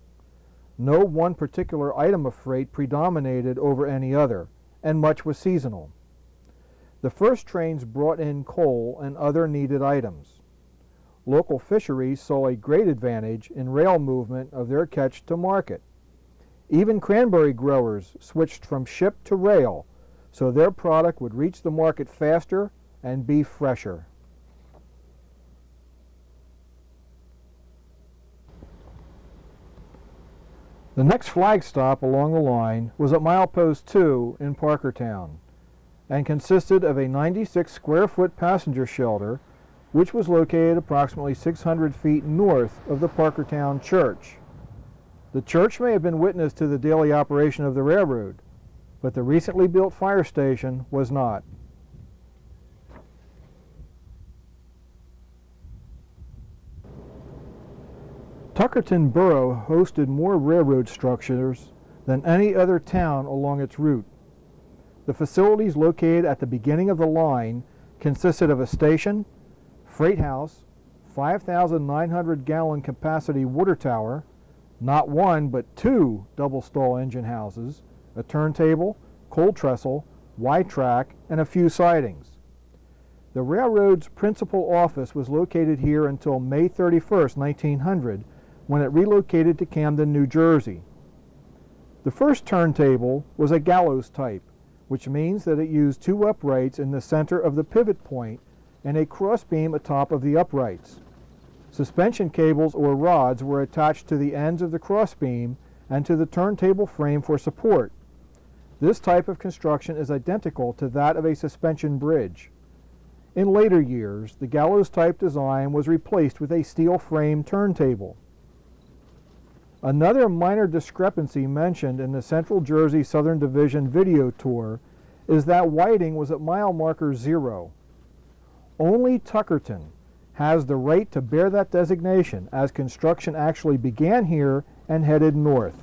No one particular item of freight predominated over any other, and much was seasonal. The first trains brought in coal and other needed items. Local fisheries saw a great advantage in rail movement of their catch to market. Even cranberry growers switched from ship to rail, so their product would reach the market faster and be fresher. The next flag stop along the line was at milepost 2 in Parkertown and consisted of a 96 square foot passenger shelter which was located approximately 600 feet north of the Parkertown Church. The church may have been witness to the daily operation of the railroad, but the recently built fire station was not. Tuckerton Borough hosted more railroad structures than any other town along its route. The facilities located at the beginning of the line consisted of a station, freight house, 5,900-gallon capacity water tower, not one but two double-stall engine houses, a turntable, coal trestle, Y-track, and a few sidings. The railroad's principal office was located here until May 31, 1900, when it relocated to Camden, New Jersey. The first turntable was a gallows type, which means that it used two uprights in the center of the pivot point and a crossbeam atop of the uprights. Suspension cables or rods were attached to the ends of the crossbeam and to the turntable frame for support. This type of construction is identical to that of a suspension bridge. In later years, the gallows-type design was replaced with a steel frame turntable. Another minor discrepancy mentioned in the Central Jersey Southern Division video tour is that Whiting was at mile marker 0. Only Tuckerton has the right to bear that designation, as construction actually began here and headed north.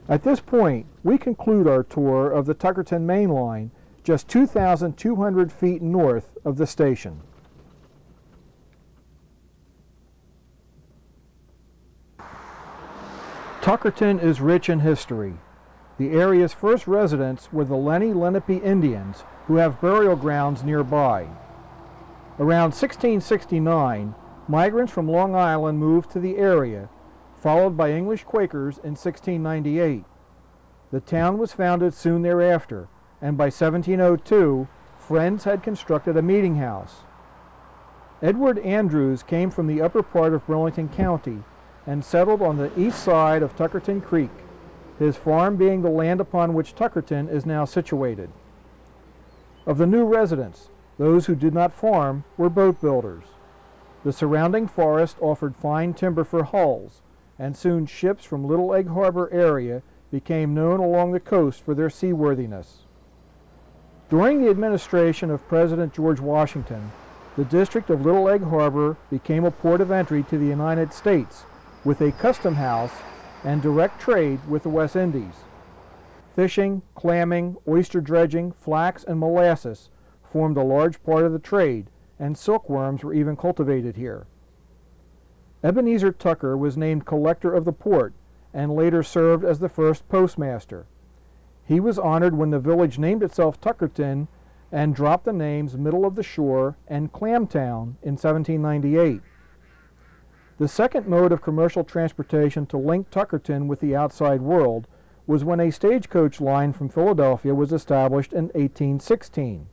At this point, we conclude our tour of the Tuckerton main line, just 2,200 feet north of the station. Tuckerton is rich in history. The area's first residents were the Lenni Lenape Indians, who have burial grounds nearby. Around 1669, migrants from Long Island moved to the area, followed by English Quakers in 1698. The town was founded soon thereafter, and by 1702, Friends had constructed a meeting house. Edward Andrews came from the upper part of Burlington County and settled on the east side of Tuckerton Creek, his farm being the land upon which Tuckerton is now situated. Of the new residents, those who did not farm were boat builders. The surrounding forest offered fine timber for hulls, and soon ships from Little Egg Harbor area became known along the coast for their seaworthiness. During the administration of President George Washington, the district of Little Egg Harbor became a port of entry to the United States, with a custom house and direct trade with the West Indies. Fishing, clamming, oyster dredging, flax, and molasses formed a large part of the trade, and silkworms were even cultivated here. Ebenezer Tucker was named collector of the port and later served as the first postmaster. He was honored when the village named itself Tuckerton and dropped the names Middle of the Shore and Clamtown in 1798. The second mode of commercial transportation to link Tuckerton with the outside world was when a stagecoach line from Philadelphia was established in 1816.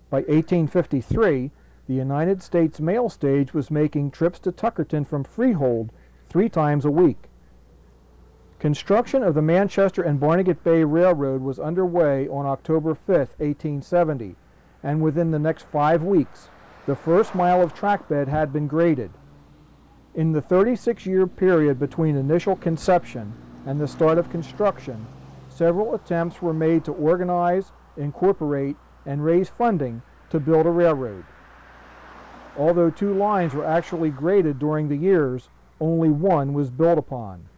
By 1853, the United States Mail Stage was making trips to Tuckerton from Freehold 3 times a week. Construction of the Manchester and Barnegat Bay Railroad was underway on October 5, 1870, and within the next 5 weeks, the first mile of track bed had been graded. In the 36-year period between initial conception and the start of construction, several attempts were made to organize, incorporate, and raise funding to build a railroad. Although 2 lines were actually graded during the years, only one was built upon.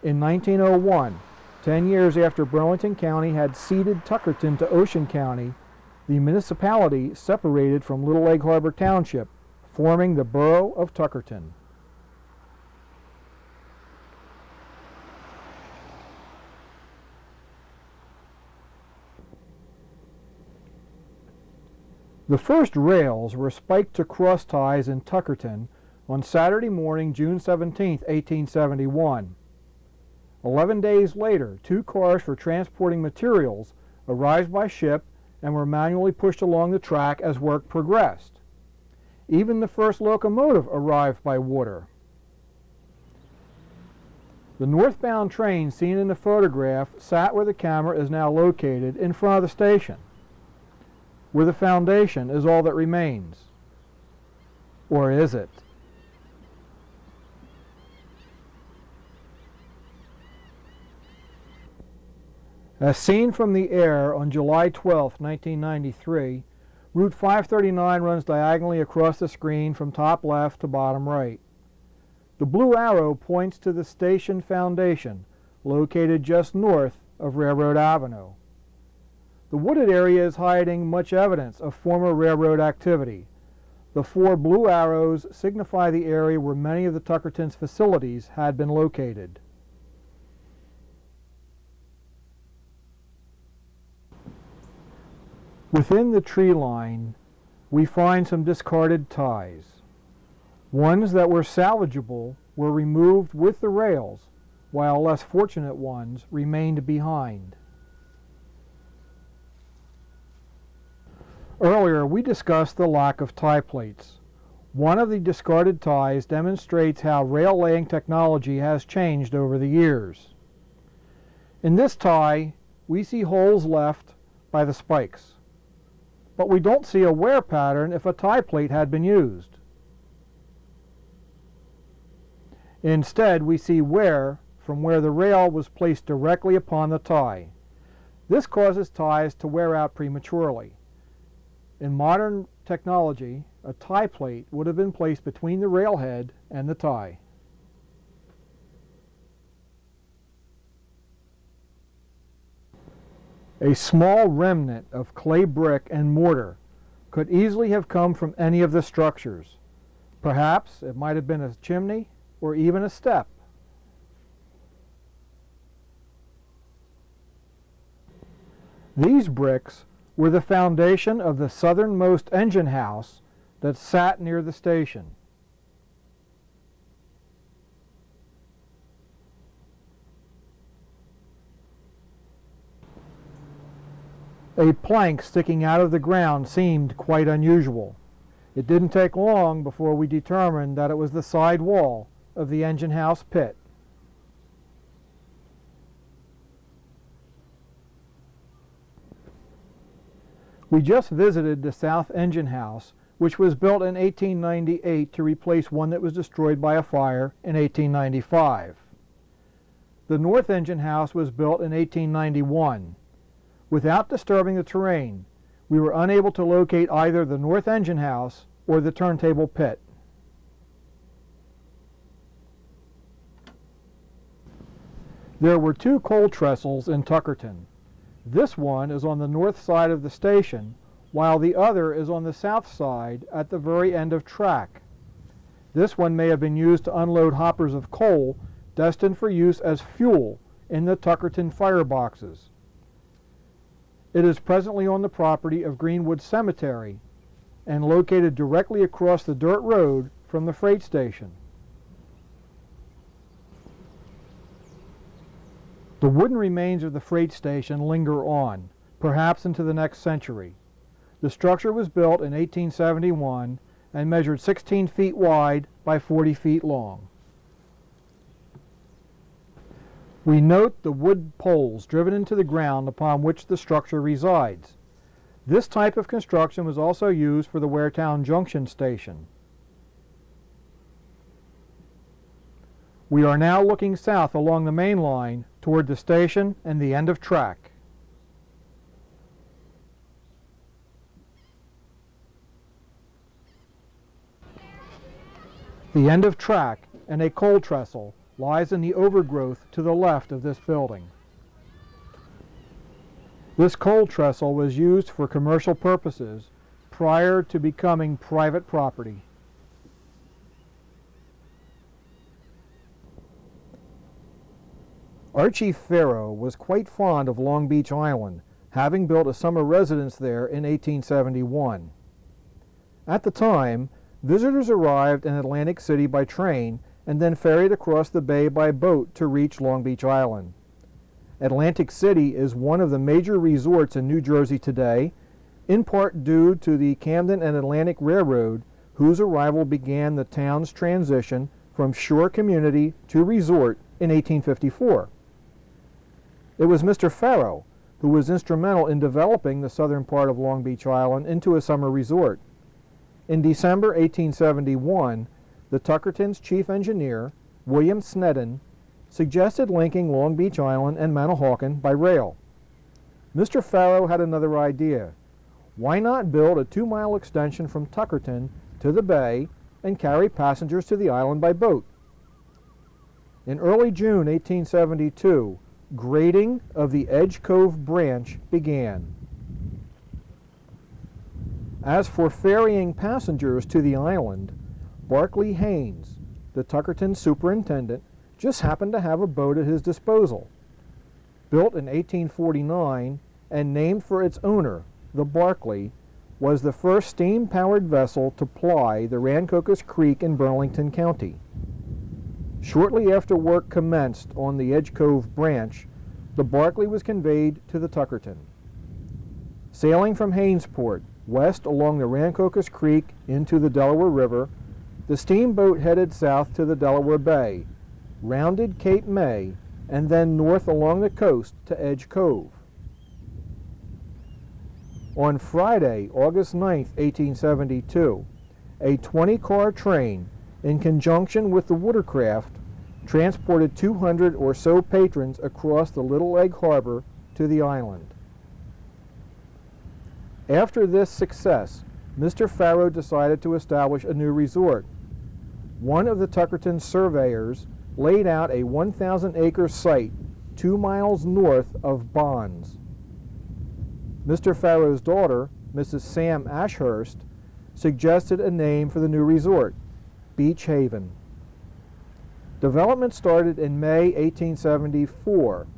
In 1901, 10 years after Burlington County had ceded Tuckerton to Ocean County, the municipality separated from Little Egg Harbor Township, forming the borough of Tuckerton. The first rails were spiked to cross ties in Tuckerton on Saturday morning, June 17, 1871. 11 days later, 2 cars for transporting materials arrived by ship and were manually pushed along the track as work progressed. Even the first locomotive arrived by water. The northbound train seen in the photograph sat where the camera is now located in front of the station, where the foundation is all that remains. Or is it? As seen from the air on July 12, 1993, Route 539 runs diagonally across the screen from top left to bottom right. The blue arrow points to the station foundation, located just north of Railroad Avenue. The wooded area is hiding much evidence of former railroad activity. The 4 blue arrows signify the area where many of the Tuckerton's facilities had been located. Within the tree line, we find some discarded ties. Ones that were salvageable were removed with the rails, while less fortunate ones remained behind. Earlier, we discussed the lack of tie plates. One of the discarded ties demonstrates how rail laying technology has changed over the years. In this tie, we see holes left by the spikes, but we don't see a wear pattern if a tie plate had been used. Instead, we see wear from where the rail was placed directly upon the tie. This causes ties to wear out prematurely. In modern technology, a tie plate would have been placed between the railhead and the tie. A small remnant of clay brick and mortar could easily have come from any of the structures. Perhaps it might have been a chimney or even a step. These bricks were the foundation of the southernmost engine house that sat near the station. A plank sticking out of the ground seemed quite unusual. It didn't take long before we determined that it was the side wall of the engine house pit. We just visited the south engine house, which was built in 1898 to replace one that was destroyed by a fire in 1895. The north engine house was built in 1891. Without disturbing the terrain, we were unable to locate either the north engine house or the turntable pit. There were 2 coal trestles in Tuckerton. This one is on the north side of the station, while the other is on the south side at the very end of track. This one may have been used to unload hoppers of coal destined for use as fuel in the Tuckerton fireboxes. It is presently on the property of Greenwood Cemetery and located directly across the dirt road from the freight station. The wooden remains of the freight station linger on, perhaps into the next century. The structure was built in 1871 and measured 16 feet wide by 40 feet long. We note the wood poles driven into the ground upon which the structure resides. This type of construction was also used for the Waretown Junction station. We are now looking south along the main line toward the station and the end of track. The end of track and a coal trestle lies in the overgrowth to the left of this building. This coal trestle was used for commercial purposes prior to becoming private property. Archie Farrow was quite fond of Long Beach Island, having built a summer residence there in 1871. At the time, visitors arrived in Atlantic City by train and then ferried across the bay by boat to reach Long Beach Island. Atlantic City is one of the major resorts in New Jersey today, in part due to the Camden and Atlantic Railroad, whose arrival began the town's transition from shore community to resort in 1854. It was Mr. Farrow who was instrumental in developing the southern part of Long Beach Island into a summer resort. In December 1871, the Tuckerton's chief engineer, William Snedden, suggested linking Long Beach Island and Manahawkin by rail. Mr. Farrow had another idea. Why not build a 2-mile extension from Tuckerton to the bay and carry passengers to the island by boat? In early June 1872, grading of the Edge Cove branch began. As for ferrying passengers to the island, Barclay Haynes, the Tuckerton superintendent, just happened to have a boat at his disposal. Built in 1849 and named for its owner, the Barclay, was the first steam-powered vessel to ply the Rancocas Creek in Burlington County. Shortly after work commenced on the Edge Cove branch, the Barclay was conveyed to the Tuckerton. Sailing from Haynesport, west along the Rancocas Creek into the Delaware River, the steamboat headed south to the Delaware Bay, rounded Cape May, and then north along the coast to Edge Cove. On Friday, August 9, 1872, a 20-car train, in conjunction with the watercraft, transported 200 or so patrons across the Little Egg Harbor to the island. After this success, Mr. Farrow decided to establish a new resort. One of the Tuckerton surveyors laid out a 1,000-acre site 2 miles north of Bonds. Mr. Farrow's daughter, Mrs. Sam Ashurst, suggested a name for the new resort, Beach Haven. Development started in May 1874,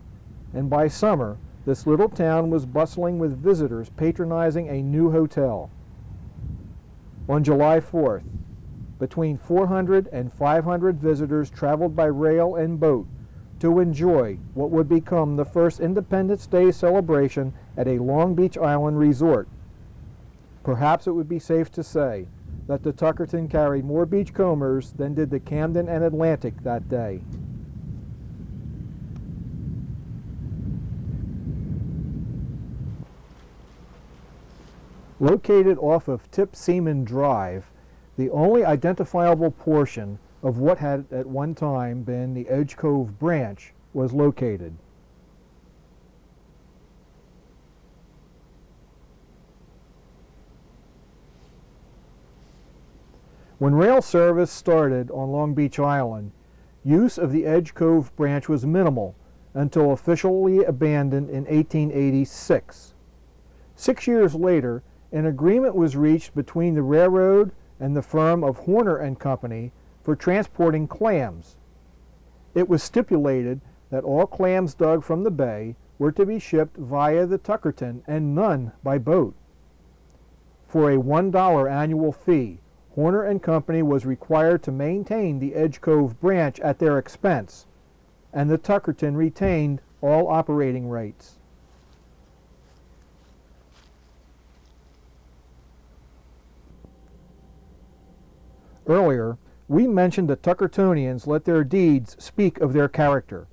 and by summer, this little town was bustling with visitors patronizing a new hotel. On July 4th, between 400 and 500 visitors traveled by rail and boat to enjoy what would become the first Independence Day celebration at a Long Beach Island resort. Perhaps it would be safe to say that the Tuckerton carried more beachcombers than did the Camden and Atlantic that day. Located off of Tip Seaman Drive, the only identifiable portion of what had at one time been the Edge Cove branch was located. When rail service started on Long Beach Island, use of the Edge Cove branch was minimal until officially abandoned in 1886. 6 years later, an agreement was reached between the railroad and the firm of Horner and Company for transporting clams. It was stipulated that all clams dug from the bay were to be shipped via the Tuckerton and none by boat. For a $1 annual fee, Horner and Company was required to maintain the Edge Cove branch at their expense, and the Tuckerton retained all operating rights. Earlier, we mentioned that Tuckertonians let their deeds speak of their character.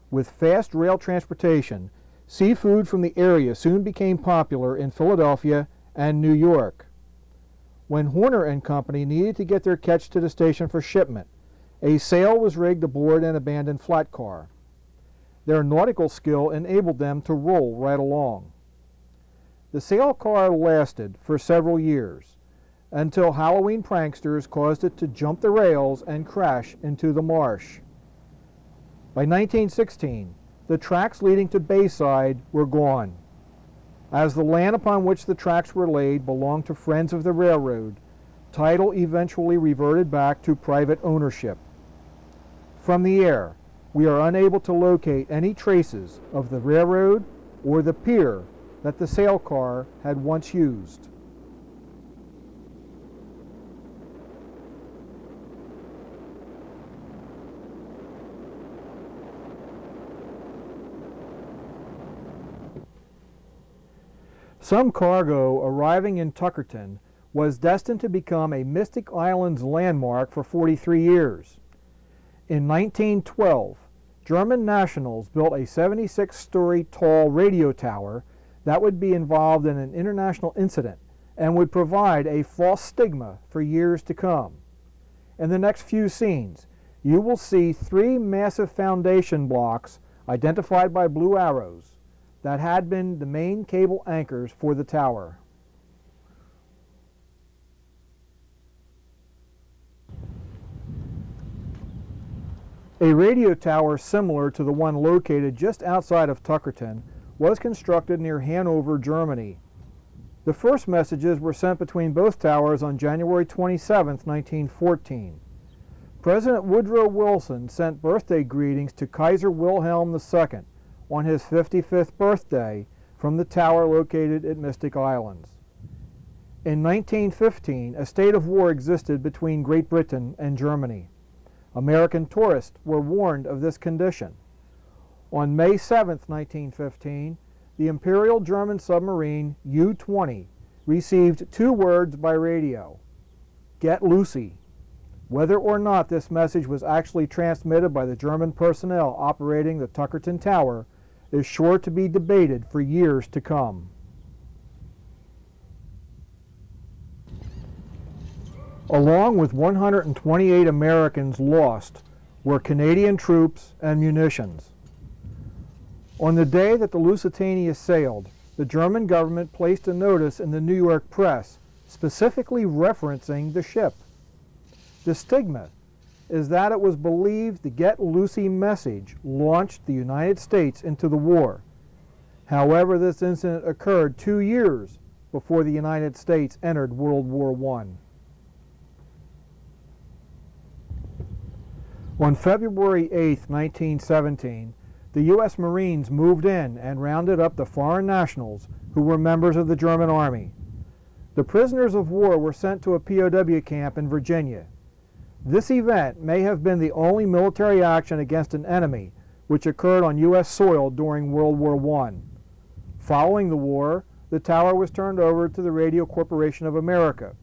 With fast rail transportation, seafood from the area soon became popular in Philadelphia and New York. When Horner and Company needed to get their catch to the station for shipment, a sail was rigged aboard an abandoned flat car. Their nautical skill enabled them to roll right along. The sail car lasted for several years, until Halloween pranksters caused it to jump the rails and crash into the marsh. By 1916, the tracks leading to Bayside were gone. As the land upon which the tracks were laid belonged to friends of the railroad, title eventually reverted back to private ownership. From the air, we are unable to locate any traces of the railroad or the pier that the sail car had once used. Some cargo arriving in Tuckerton was destined to become a Mystic Islands landmark for 43 years. In 1912, German nationals built a 76-story tall radio tower that would be involved in an international incident and would provide a false stigma for years to come. In the next few scenes, you will see 3 massive foundation blocks identified by blue arrows that had been the main cable anchors for the tower. A radio tower similar to the one located just outside of Tuckerton was constructed near Hanover, Germany. The first messages were sent between both towers on January 27, 1914. President Woodrow Wilson sent birthday greetings to Kaiser Wilhelm II on his 55th birthday from the tower located at Mystic Islands. In 1915, a state of war existed between Great Britain and Germany. American tourists were warned of this condition. On May 7, 1915, the Imperial German submarine U-20 received 2 words by radio: "Get Lucy." Whether or not this message was actually transmitted by the German personnel operating the Tuckerton Tower is sure to be debated for years to come. Along with 128 Americans lost were Canadian troops and munitions. On the day that the Lusitania sailed, the German government placed a notice in the New York press specifically referencing the ship. The stigma is that it was believed the Get Lucy message launched the United States into the war. However, this incident occurred 2 years before the United States entered World War I. On February 8, 1917, the U.S. Marines moved in and rounded up the foreign nationals who were members of the German Army. The prisoners of war were sent to a POW camp in Virginia. This event may have been the only military action against an enemy which occurred on U.S. soil during World War I. Following the war, the tower was turned over to the Radio Corporation of America.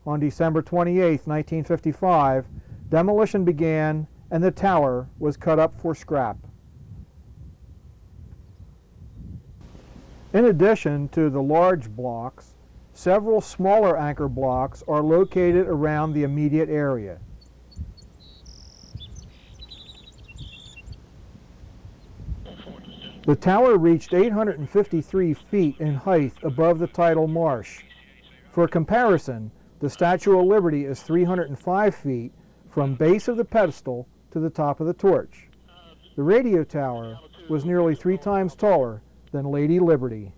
On December 28, 1955, demolition began and the tower was cut up for scrap. In addition to the large blocks, several smaller anchor blocks are located around the immediate area. The tower reached 853 feet in height above the tidal marsh. For comparison, the Statue of Liberty is 305 feet from base of the pedestal to the top of the torch. The radio tower was nearly 3 times taller than Lady Liberty.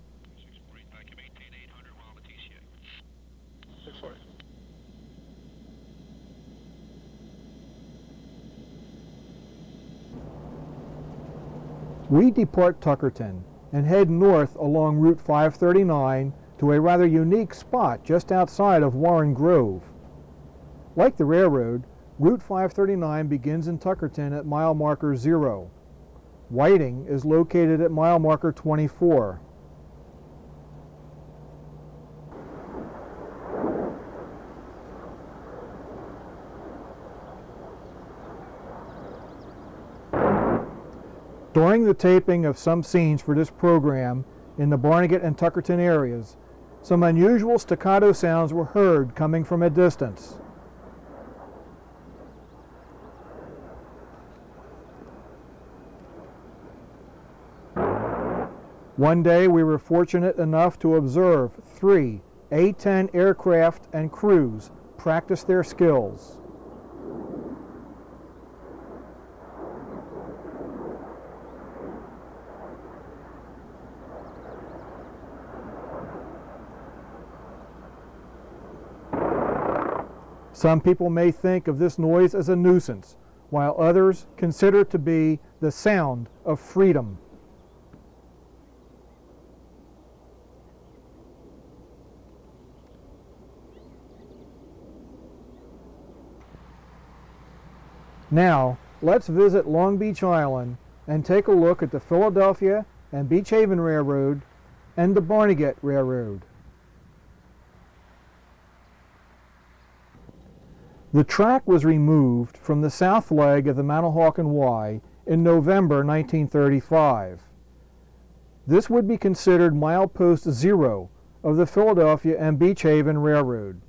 We depart Tuckerton and head north along Route 539 to a rather unique spot just outside of Warren Grove. Like the railroad, Route 539 begins in Tuckerton at mile marker 0. Whiting is located at mile marker 24. During the taping of some scenes for this program in the Barnegat and Tuckerton areas, some unusual staccato sounds were heard coming from a distance. One day we were fortunate enough to observe 3 A-10 aircraft and crews practice their skills. Some people may think of this noise as a nuisance, while others consider it to be the sound of freedom. Now, let's visit Long Beach Island and take a look at the Philadelphia and Beach Haven Railroad and the Barnegat Railroad. The track was removed from the south leg of the Manahawkin Y in November 1935. This would be considered milepost 0 of the Philadelphia and Beach Haven Railroad.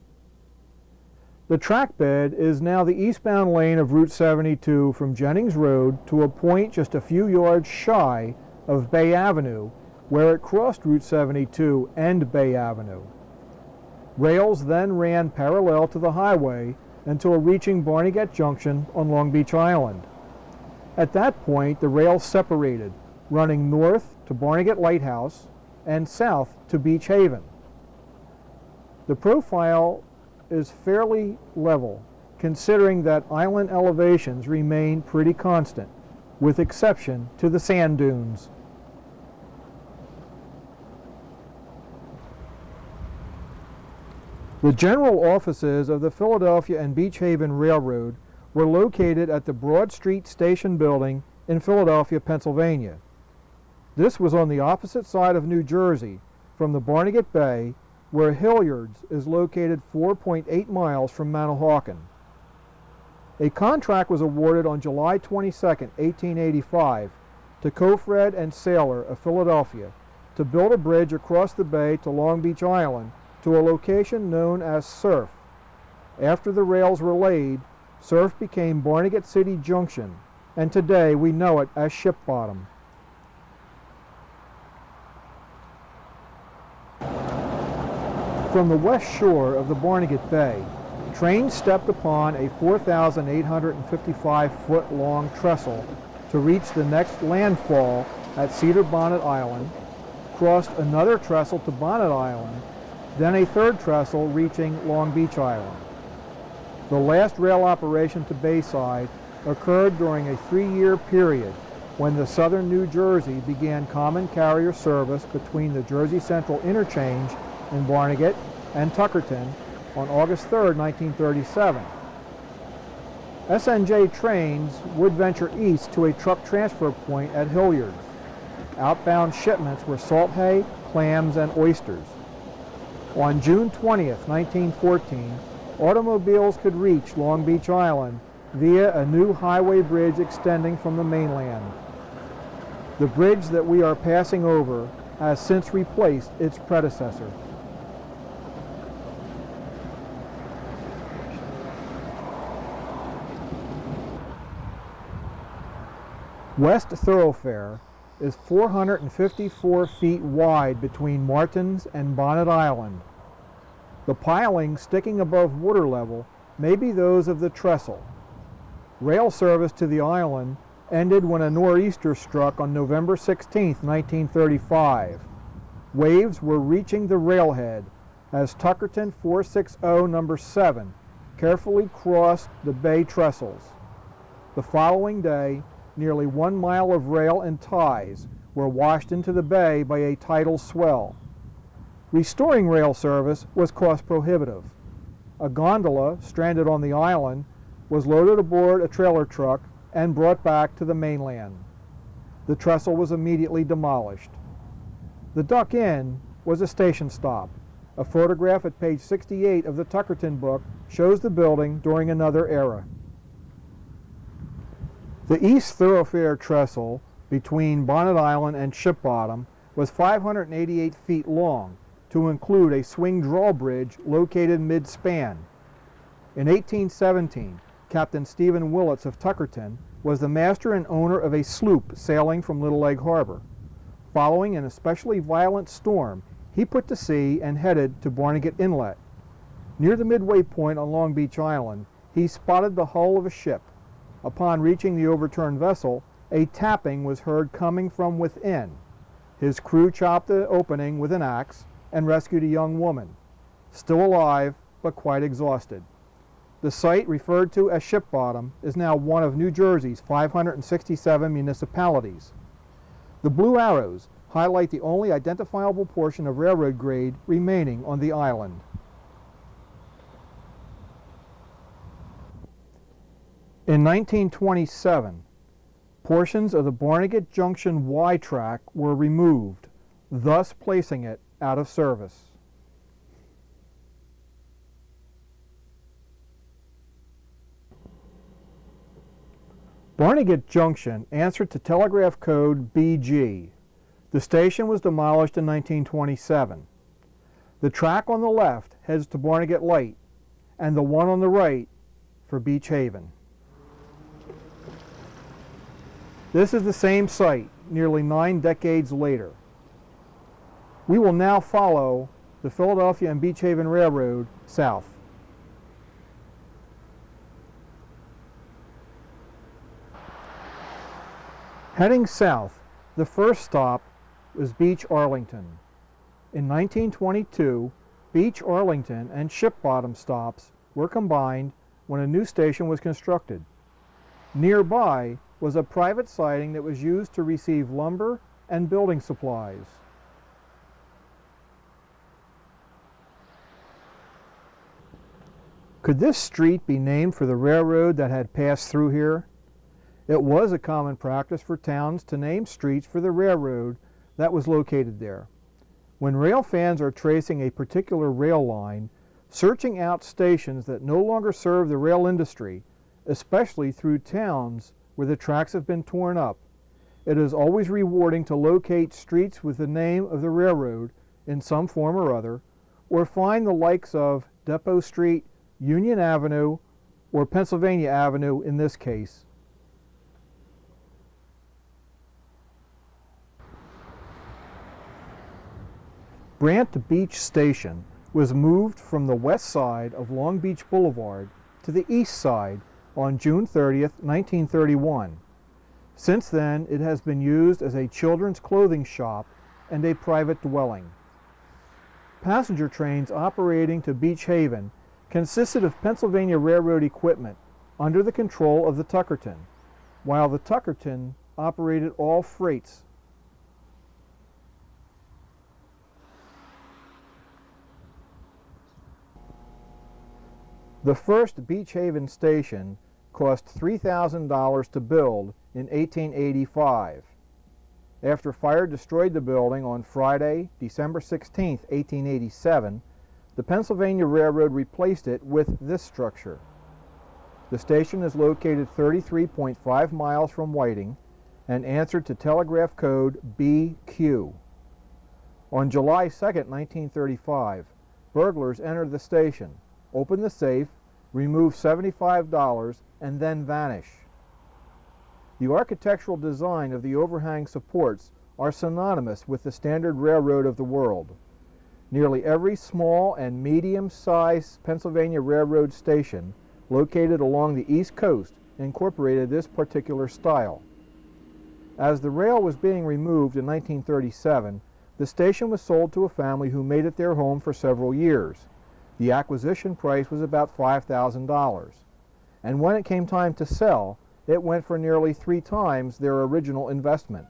The track bed is now the eastbound lane of Route 72 from Jennings Road to a point just a few yards shy of Bay Avenue, where it crossed Route 72 and Bay Avenue. Rails then ran parallel to the highway until reaching Barnegat Junction on Long Beach Island. At that point, the rails separated, running north to Barnegat Lighthouse and south to Beach Haven. The profile is fairly level, considering that island elevations remain pretty constant, with exception to the sand dunes. The general offices of the Philadelphia and Beach Haven Railroad were located at the Broad Street Station building in Philadelphia, Pennsylvania. This was on the opposite side of New Jersey from the Barnegat Bay, where Hilliard's is located 4.8 miles from Manahawkin. A contract was awarded on July 22, 1885 to Cofred and Sailor of Philadelphia to build a bridge across the bay to Long Beach Island to a location known as Surf. After the rails were laid, Surf became Barnegat City Junction, and today we know it as Ship Bottom. From the west shore of the Barnegat Bay, trains stepped upon a 4,855-foot long trestle to reach the next landfall at Cedar Bonnet Island, crossed another trestle to Bonnet Island, then a third trestle reaching Long Beach Island. The last rail operation to Bayside occurred during a 3-year period when the Southern New Jersey began common carrier service between the Jersey Central Interchange in Barnegat and Tuckerton on August 3, 1937. SNJ trains would venture east to a truck transfer point at Hilliard's. Outbound shipments were salt hay, clams, and oysters. On June 20, 1914, automobiles could reach Long Beach Island via a new highway bridge extending from the mainland. The bridge that we are passing over has since replaced its predecessor. West Thoroughfare is 454 feet wide between Martins and Bonnet Island. The pilings sticking above water level may be those of the trestle. Rail service to the island ended when a nor'easter struck on November 16, 1935. Waves were reaching the railhead as Tuckerton 460 No. 7 carefully crossed the bay trestles. The following day, nearly 1 mile of rail and ties were washed into the bay by a tidal swell. Restoring rail service was cost prohibitive. A gondola stranded on the island was loaded aboard a trailer truck and brought back to the mainland. The trestle was immediately demolished. The Duck Inn was a station stop. A photograph at page 68 of the Tuckerton book shows the building during another era. The East Thoroughfare trestle between Bonnet Island and Ship Bottom was 588 feet long, to include a swing drawbridge located mid-span. In 1817, Captain Stephen Willits of Tuckerton was the master and owner of a sloop sailing from Little Egg Harbor. Following an especially violent storm, he put to sea and headed to Barnegat Inlet. Near the midway point on Long Beach Island, he spotted the hull of a ship. Upon reaching the overturned vessel, a tapping was heard coming from within. His crew chopped the opening with an axe and rescued a young woman, still alive but quite exhausted. The site, referred to as Ship Bottom, is now one of New Jersey's 567 municipalities. The blue arrows highlight the only identifiable portion of railroad grade remaining on the island. In 1927, portions of the Barnegat Junction Y track were removed, thus placing it out of service. Barnegat Junction answered to telegraph code BG. The station was demolished in 1927. The track on the left heads to Barnegat Light, and the one on the right for Beach Haven. This is the same site nearly 9 decades later. We will now follow the Philadelphia and Beach Haven Railroad south. Heading south, the first stop was Beach Arlington. In 1922, Beach Arlington and Ship Bottom stops were combined when a new station was constructed. Nearby was a private siding that was used to receive lumber and building supplies. Could this street be named for the railroad that had passed through here? It was a common practice for towns to name streets for the railroad that was located there. When rail fans are tracing a particular rail line, searching out stations that no longer serve the rail industry, especially through towns where the tracks have been torn up, it is always rewarding to locate streets with the name of the railroad in some form or other, or find the likes of Depot Street, Union Avenue, or Pennsylvania Avenue in this case. Brant Beach Station was moved from the west side of Long Beach Boulevard to the east side on June 30th, 1931. Since then, it has been used as a children's clothing shop and a private dwelling. Passenger trains operating to Beach Haven consisted of Pennsylvania Railroad equipment under the control of the Tuckerton, while the Tuckerton operated all freights. The first Beach Haven station cost $3,000 to build in 1885. After fire destroyed the building on Friday, December 16, 1887, the Pennsylvania Railroad replaced it with this structure. The station is located 33.5 miles from Whiting and answered to telegraph code BQ. On July 2, 1935, burglars entered the station, opened the safe, remove $75, and then vanish. The architectural design of the overhang supports are synonymous with the standard railroad of the world. Nearly every small and medium-sized Pennsylvania Railroad station located along the East Coast incorporated this particular style. As the rail was being removed in 1937, the station was sold to a family who made it their home for several years. The acquisition price was about $5,000, and when it came time to sell, it went for nearly 3 times their original investment.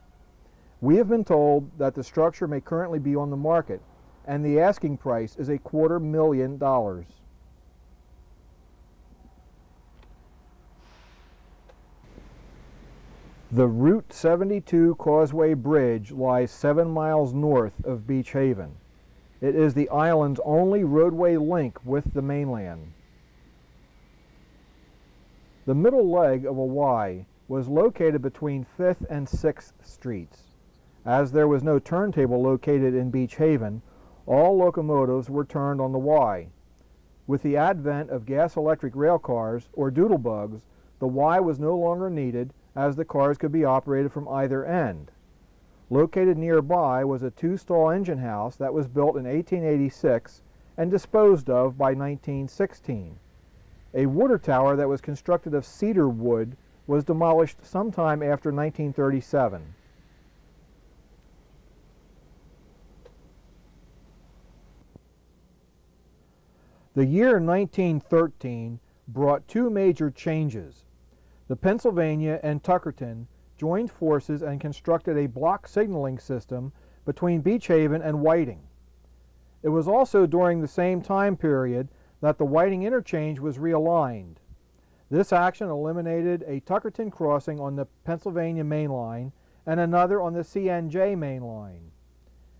We have been told that the structure may currently be on the market, and the asking price is $250,000. The Route 72 Causeway Bridge lies 7 miles north of Beach Haven. It is the island's only roadway link with the mainland. The middle leg of a Y was located between 5th and 6th Streets. As there was no turntable located in Beach Haven, all locomotives were turned on the Y. With the advent of gas-electric rail cars, or doodlebugs, the Y was no longer needed as the cars could be operated from either end. Located nearby was a 2-stall engine house that was built in 1886 and disposed of by 1916. A water tower that was constructed of cedar wood was demolished sometime after 1937. The year 1913 brought 2 major changes. The Pennsylvania and Tuckerton joined forces and constructed a block signaling system between Beach Haven and Whiting. It was also during the same time period that the Whiting interchange was realigned. This action eliminated a Tuckerton crossing on the Pennsylvania main line and another on the CNJ main line.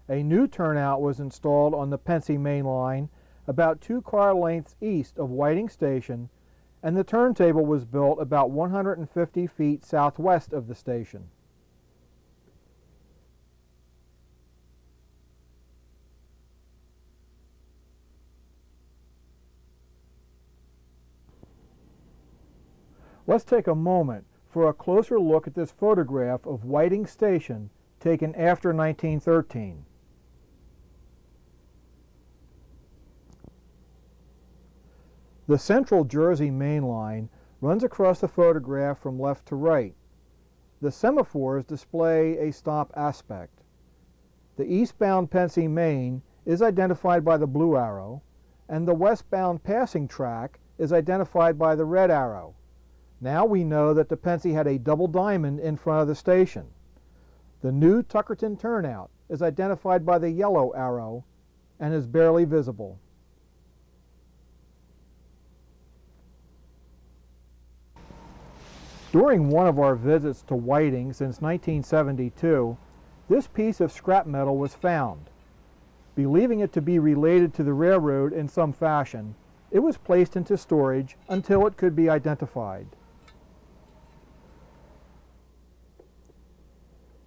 A new turnout was installed on the Pennsy main line about 2 car lengths east of Whiting Station, and the turntable was built about 150 feet southwest of the station. Let's take a moment for a closer look at this photograph of Whiting Station taken after 1913. The Central Jersey Main Line runs across the photograph from left to right. The semaphores display a stop aspect. The eastbound Pennsy main is identified by the blue arrow, and the westbound passing track is identified by the red arrow. Now we know that the Pennsy had a double diamond in front of the station. The new Tuckerton turnout is identified by the yellow arrow and is barely visible. During one of our visits to Whiting since 1972, this piece of scrap metal was found. Believing it to be related to the railroad in some fashion, it was placed into storage until it could be identified.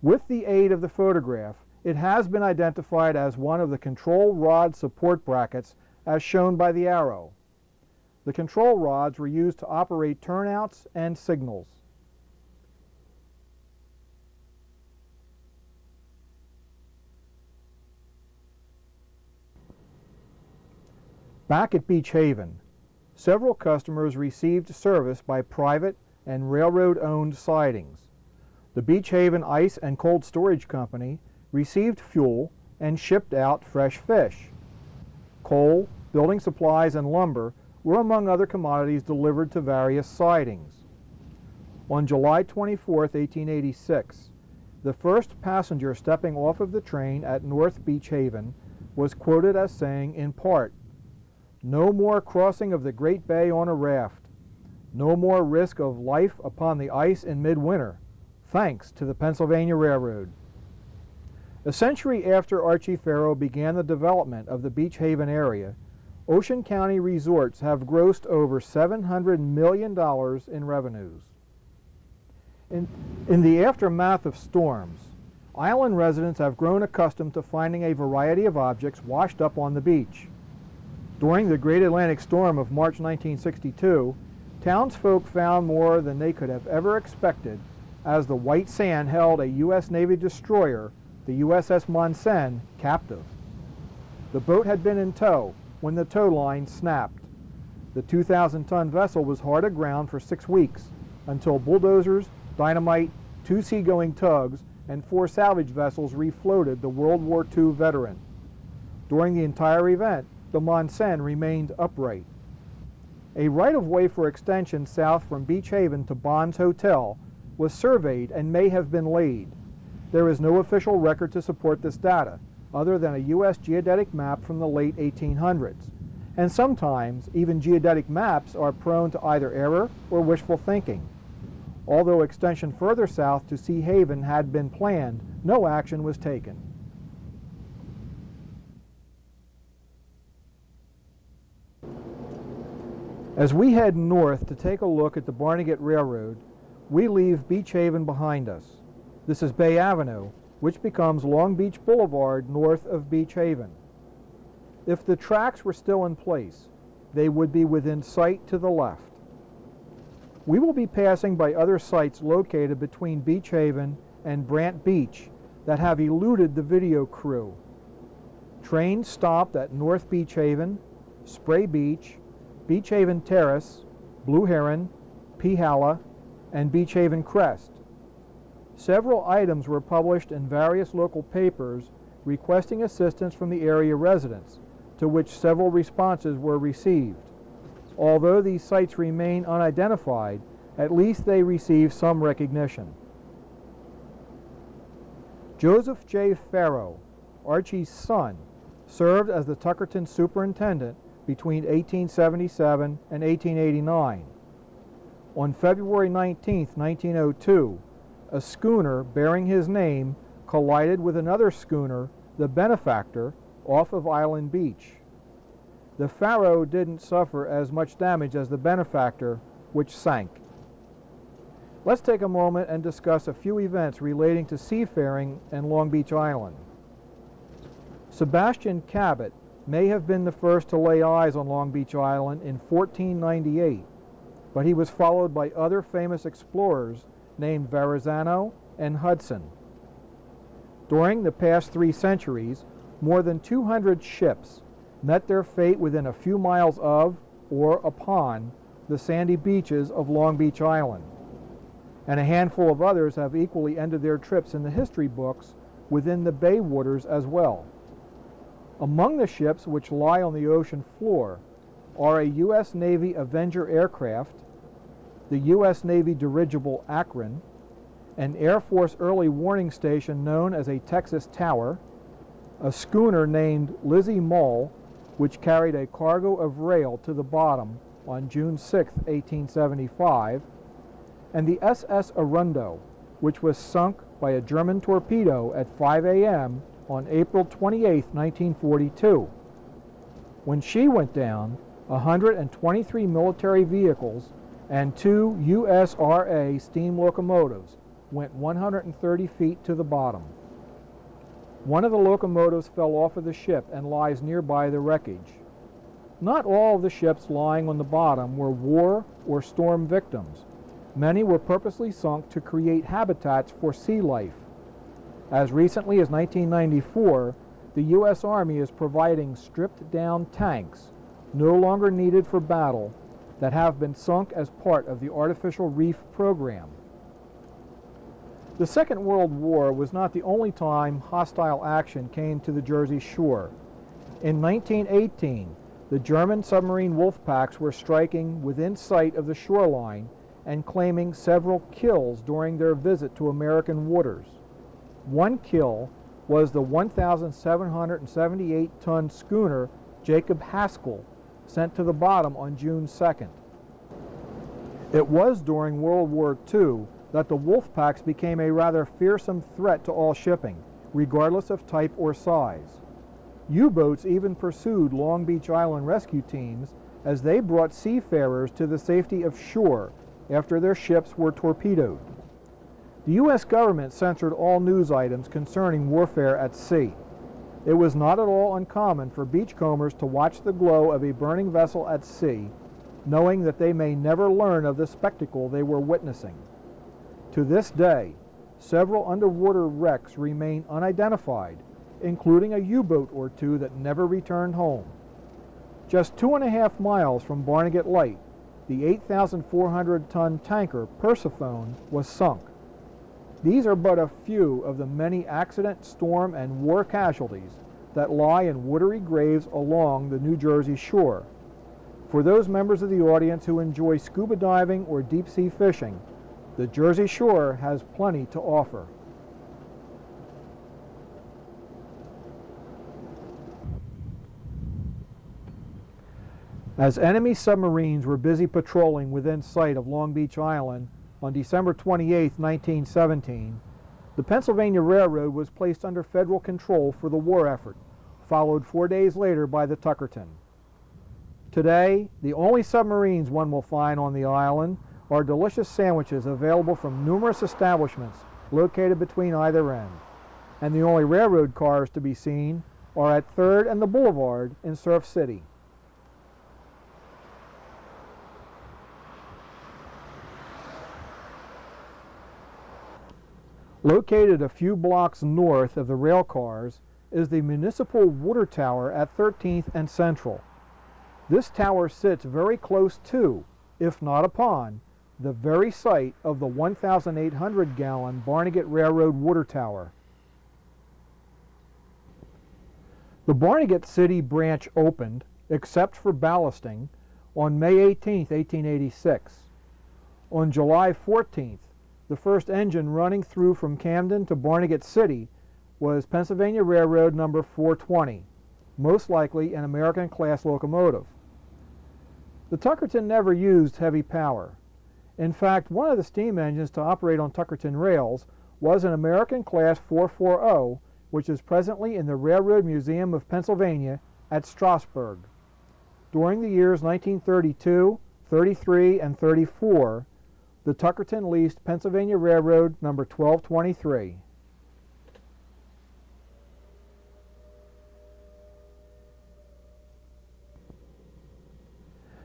With the aid of the photograph, it has been identified as one of the control rod support brackets as shown by the arrow. The control rods were used to operate turnouts and signals. Back at Beach Haven, several customers received service by private and railroad-owned sidings. The Beach Haven Ice and Cold Storage Company received fuel and shipped out fresh fish. Coal, building supplies, and lumber were among other commodities delivered to various sidings. On July 24, 1886, the first passenger stepping off of the train at North Beach Haven was quoted as saying in part, "No more crossing of the Great Bay on a raft. No more risk of life upon the ice in midwinter, thanks to the Pennsylvania Railroad." A century after Archie Farrow began the development of the Beach Haven area, Ocean County resorts have grossed over $700 million in revenues. In the aftermath of storms, island residents have grown accustomed to finding a variety of objects washed up on the beach. During the Great Atlantic Storm of March 1962, townsfolk found more than they could have ever expected as the white sand held a U.S. Navy destroyer, the USS Monsen, captive. The boat had been in tow when the tow line snapped. The 2,000-ton vessel was hard aground for 6 weeks until bulldozers, dynamite, 2 seagoing tugs, and 4 salvage vessels refloated the World War II veteran. During the entire event, the Monsen remained upright. A right-of-way for extension south from Beach Haven to Bond's Hotel was surveyed and may have been laid. There is no official record to support this data, other than a U.S. geodetic map from the late 1800s. And sometimes, even geodetic maps are prone to either error or wishful thinking. Although extension further south to Sea Haven had been planned, no action was taken. As we head north to take a look at the Barnegat Railroad, we leave Beach Haven behind us. This is Bay Avenue, which becomes Long Beach Boulevard north of Beach Haven. If the tracks were still in place, they would be within sight to the left. We will be passing by other sites located between Beach Haven and Brant Beach that have eluded the video crew. Trains stopped at North Beach Haven, Spray Beach, Beach Haven Terrace, Blue Heron, Pihala, and Beach Haven Crest. Several items were published in various local papers requesting assistance from the area residents, to which several responses were received. Although these sites remain unidentified, at least they receive some recognition. Joseph J. Farrow, Archie's son, served as the Tuckerton superintendent between 1877 and 1889. On February 19, 1902, a schooner bearing his name collided with another schooner, the Benefactor, off of Island Beach. The Farrow didn't suffer as much damage as the Benefactor, which sank. Let's take a moment and discuss a few events relating to seafaring and Long Beach Island. Sebastian Cabot may have been the first to lay eyes on Long Beach Island in 1498, but he was followed by other famous explorers named Verrazano and Hudson. During the past 3 centuries, more than 200 ships met their fate within a few miles of or upon the sandy beaches of Long Beach Island. and a handful of others have equally ended their trips in the history books within the bay waters as well. Among the ships which lie on the ocean floor are a U.S. Navy Avenger aircraft, the U.S. Navy dirigible Akron, an Air Force early warning station known as a Texas Tower, a schooner named Lizzie Mull, which carried a cargo of rail to the bottom on June 6, 1875, and the SS Arundo, which was sunk by a German torpedo at 5 a.m. on April 28, 1942. When she went down, 123 military vehicles and 2 USRA steam locomotives went 130 feet to the bottom. One of the locomotives fell off of the ship and lies nearby the wreckage. Not all of the ships lying on the bottom were war or storm victims. Many were purposely sunk to create habitats for sea life. As recently as 1994, the U.S. Army is providing stripped-down tanks, no longer needed for battle, that have been sunk as part of the artificial reef program. The Second World War was not the only time hostile action came to the Jersey shore. In 1918, the German submarine wolf packs were striking within sight of the shoreline and claiming several kills during their visit to American waters. One kill was the 1,778-ton schooner Jacob Haskell, sent to the bottom on June 2nd. It was during World War II that the wolf packs became a rather fearsome threat to all shipping, regardless of type or size. U-boats even pursued Long Beach Island rescue teams as they brought seafarers to the safety of shore after their ships were torpedoed. The U.S. government censored all news items concerning warfare at sea. It was not at all uncommon for beachcombers to watch the glow of a burning vessel at sea, knowing that they may never learn of the spectacle they were witnessing. To this day, several underwater wrecks remain unidentified, including a U-boat or two that never returned home. Just 2.5 miles from Barnegat Light, the 8,400-ton tanker Persephone was sunk. These are but a few of the many accident, storm, and war casualties that lie in watery graves along the New Jersey shore. For those members of the audience who enjoy scuba diving or deep-sea fishing, the Jersey Shore has plenty to offer. As enemy submarines were busy patrolling within sight of Long Beach Island on December 28, 1917, the Pennsylvania Railroad was placed under federal control for the war effort, followed 4 days later by the Tuckerton. Today, the only submarines one will find on the island are delicious sandwiches available from numerous establishments located between either end, and the only railroad cars to be seen are at 3rd and the Boulevard in Surf City. Located a few blocks north of the rail cars is the Municipal Water Tower at 13th and Central. This tower sits very close to, if not upon, the very site of the 1,800-gallon Barnegat Railroad water tower. The Barnegat City branch opened, except for ballasting, on May 18, 1886. On July 14th, the first engine running through from Camden to Barnegat City was Pennsylvania Railroad number 420, most likely an American-class locomotive. The Tuckerton never used heavy power. In fact, one of the steam engines to operate on Tuckerton rails was an American-class 440, which is presently in the Railroad Museum of Pennsylvania at Strasburg. During the years 1932, 33, and 34, the Tuckerton leased Pennsylvania Railroad number 1223.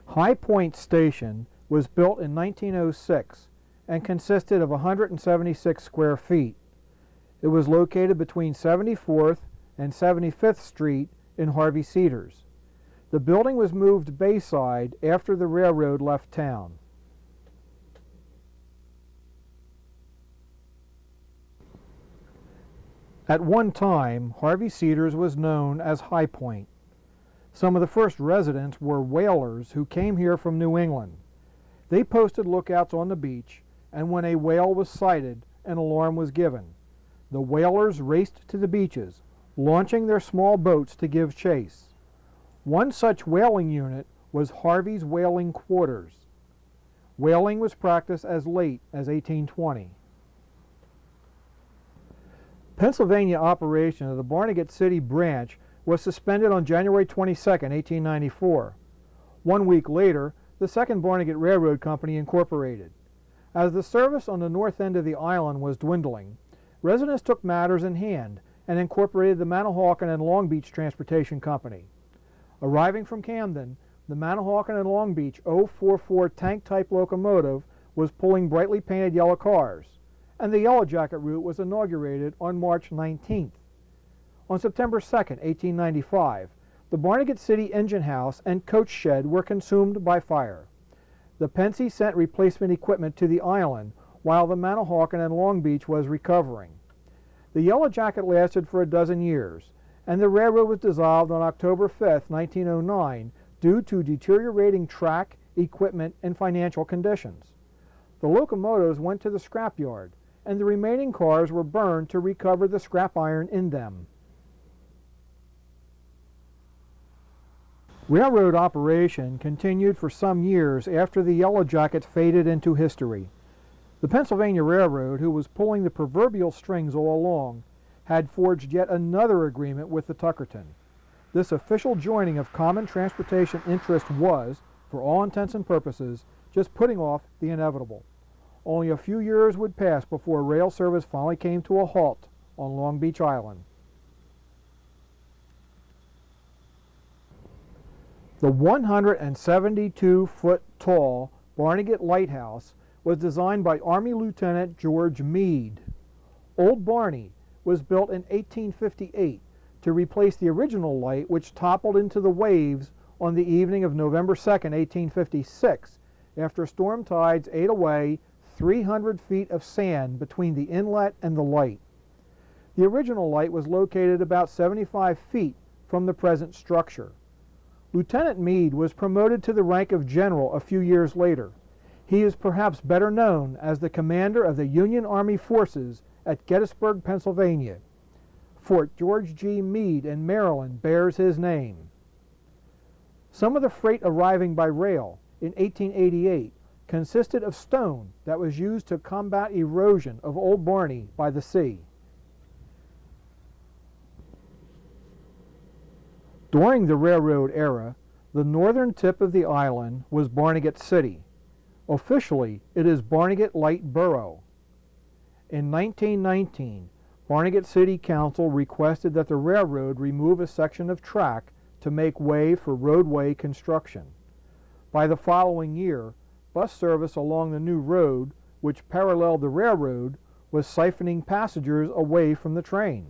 High Point Station was built in 1906 and consisted of 176 square feet. It was located between 74th and 75th Street in Harvey Cedars. The building was moved bayside after the railroad left town. At one time, Harvey Cedars was known as High Point. Some of the first residents were whalers who came here from New England. They posted lookouts on the beach, and when a whale was sighted, an alarm was given. The whalers raced to the beaches, launching their small boats to give chase. One such whaling unit was Harvey's Whaling Quarters. Whaling was practiced as late as 1820. Pennsylvania operation of the Barnegat City branch was suspended on January 22, 1894. 1 week later, the Second Barnegat Railroad Company incorporated. As the service on the north end of the island was dwindling, residents took matters in hand and incorporated the Manahawkin and Long Beach Transportation Company. Arriving from Camden, the Manahawkin and Long Beach 044 tank-type locomotive was pulling brightly painted yellow cars, and the Yellow Jacket route was inaugurated on March 19th. On September 2, 1895, the Barnegat City engine house and coach shed were consumed by fire. The Pennsy sent replacement equipment to the island while the Manahawkin and Long Beach was recovering. The Yellow Jacket lasted for a dozen years, and the railroad was dissolved on October 5, 1909, due to deteriorating track, equipment, and financial conditions. The locomotives went to the scrapyard, and the remaining cars were burned to recover the scrap iron in them. Railroad operation continued for some years after the Yellow Jacket faded into history. The Pennsylvania Railroad, who was pulling the proverbial strings all along, had forged yet another agreement with the Tuckerton. This official joining of common transportation interest was, for all intents and purposes, just putting off the inevitable. Only a few years would pass before rail service finally came to a halt on Long Beach Island. The 172-foot tall Barnegat Lighthouse was designed by Army Lieutenant George Meade. Old Barney was built in 1858 to replace the original light, which toppled into the waves on the evening of November 2, 1856, after storm tides ate away 300 feet of sand between the inlet and the light. The original light was located about 75 feet from the present structure. Lieutenant Meade was promoted to the rank of general a few years later. He is perhaps better known as the commander of the Union Army forces at Gettysburg, Pennsylvania. Fort George G. Meade in Maryland bears his name. Some of the freight arriving by rail in 1888 consisted of stone that was used to combat erosion of Old Barney by the sea. During the railroad era, the northern tip of the island was Barnegat City. Officially, it is Barnegat Light Borough. In 1919, Barnegat City Council requested that the railroad remove a section of track to make way for roadway construction. By the following year, bus service along the new road, which paralleled the railroad, was siphoning passengers away from the train.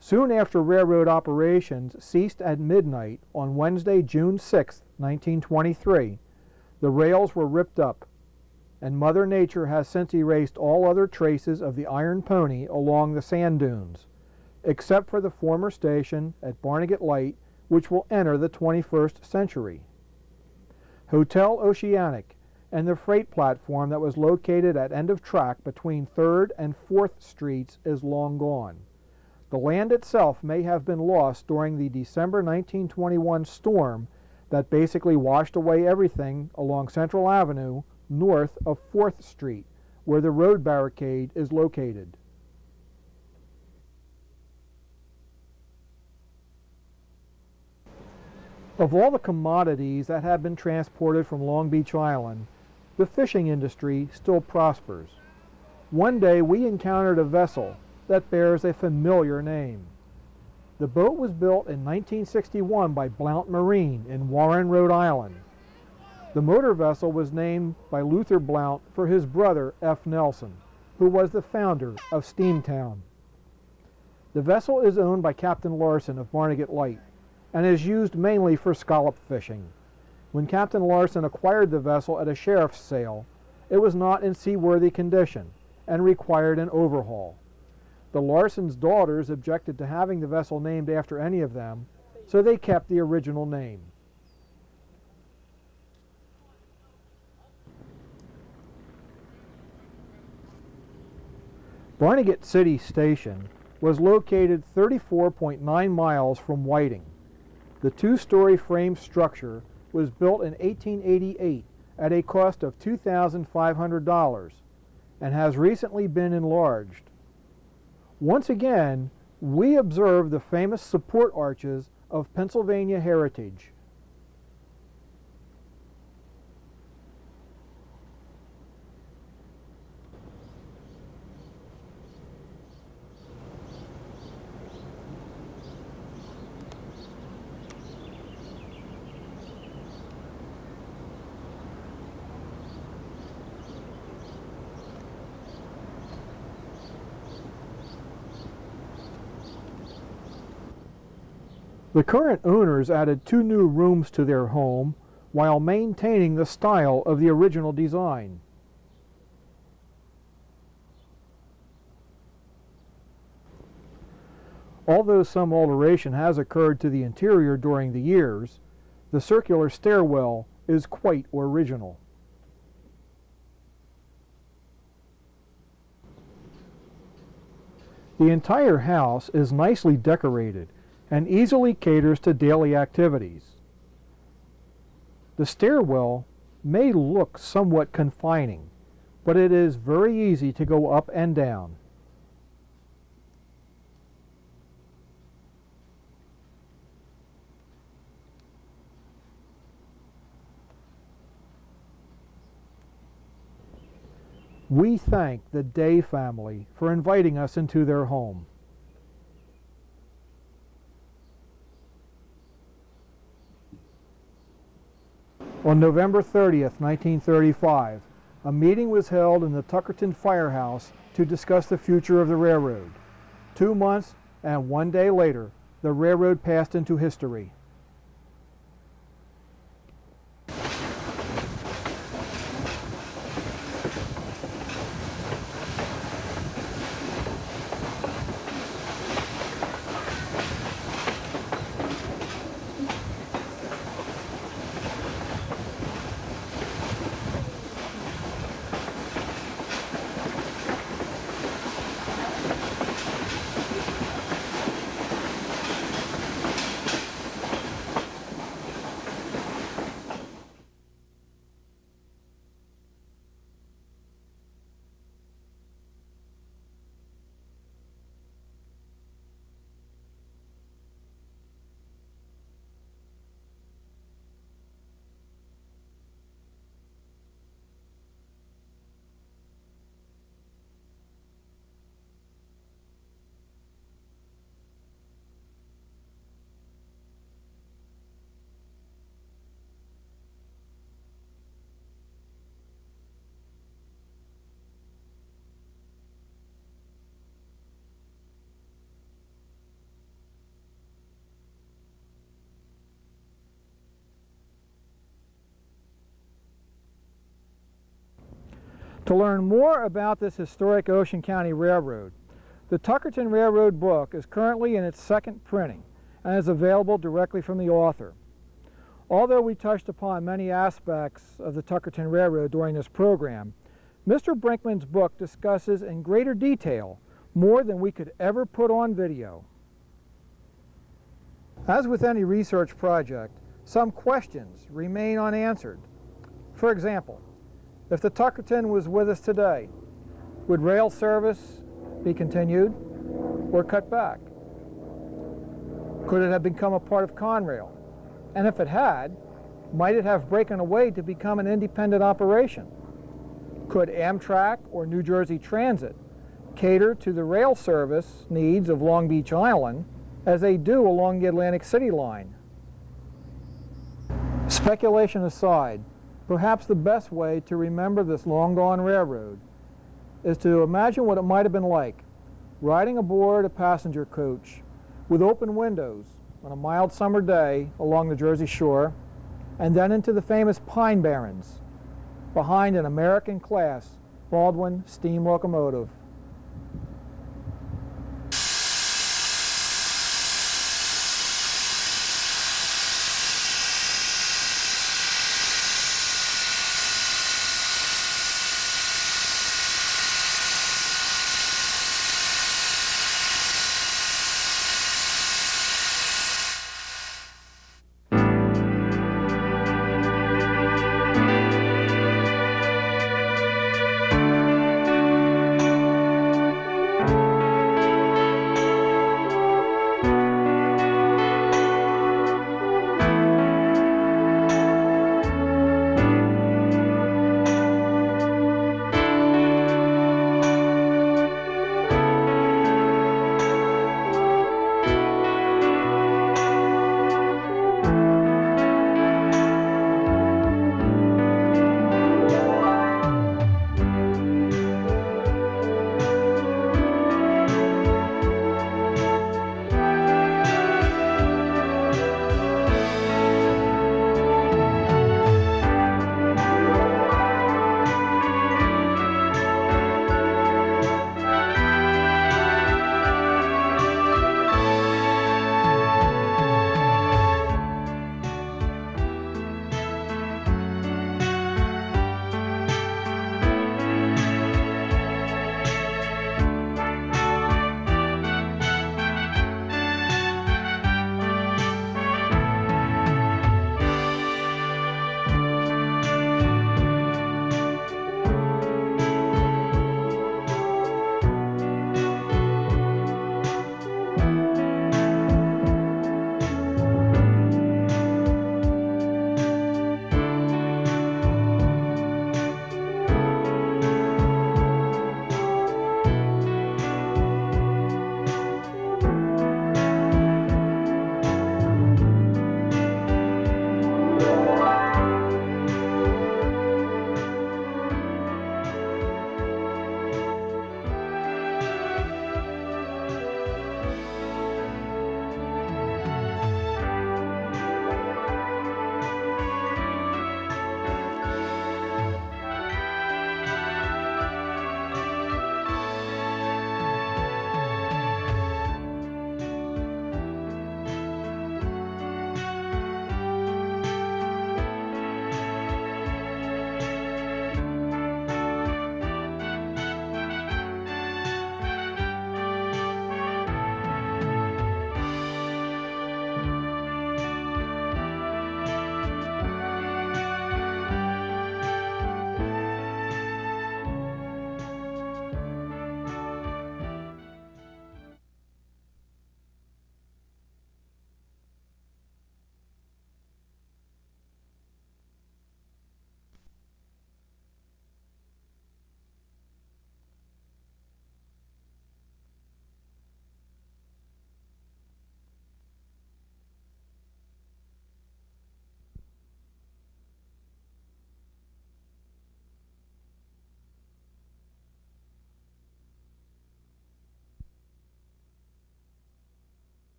Soon after railroad operations ceased at midnight on Wednesday, June 6, 1923, the rails were ripped up, and Mother Nature has since erased all other traces of the iron pony along the sand dunes, except for the former station at Barnegat Light, which will enter the 21st century. Hotel Oceanic and the freight platform that was located at end of track between 3rd and 4th Streets is long gone. The land itself may have been lost during the December 1921 storm that basically washed away everything along Central Avenue north of 4th Street, where the road barricade is located. Of all the commodities that have been transported from Long Beach Island, the fishing industry still prospers. One day we encountered a vessel that bears a familiar name. The boat was built in 1961 by Blount Marine in Warren, Rhode Island. The motor vessel was named by Luther Blount for his brother F. Nelson, who was the founder of Steamtown. The vessel is owned by Captain Larson of Barnegat Light and is used mainly for scallop fishing. When Captain Larson acquired the vessel at a sheriff's sale, it was not in seaworthy condition and required an overhaul. The Larsons' daughters objected to having the vessel named after any of them, so they kept the original name. Barnegat City Station was located 34.9 miles from Whiting. The two-story frame structure was built in 1888 at a cost of $2,500 and has recently been enlarged. Once again, we observe the famous support arches of Pennsylvania heritage. The current owners added 2 new rooms to their home while maintaining the style of the original design. Although some alteration has occurred to the interior during the years, the circular stairwell is quite original. The entire house is nicely decorated and easily caters to daily activities. The stairwell may look somewhat confining, but it is very easy to go up and down. We thank the Day family for inviting us into their home. On November 30th, 1935, a meeting was held in the Tuckerton firehouse to discuss the future of the railroad. 2 months and 1 day later, the railroad passed into history. To learn more about this historic Ocean County Railroad, the Tuckerton Railroad book is currently in its 2nd printing and is available directly from the author. Although we touched upon many aspects of the Tuckerton Railroad during this program, Mr. Brinckmann's book discusses in greater detail more than we could ever put on video. As with any research project, some questions remain unanswered. For example, if the Tuckerton was with us today, would rail service be continued or cut back? Could it have become a part of Conrail? And if it had, might it have broken away to become an independent operation? Could Amtrak or New Jersey Transit cater to the rail service needs of Long Beach Island as they do along the Atlantic City line? Speculation aside, perhaps the best way to remember this long-gone railroad is to imagine what it might have been like riding aboard a passenger coach with open windows on a mild summer day along the Jersey Shore, and then into the famous Pine Barrens behind an American-class Baldwin steam locomotive.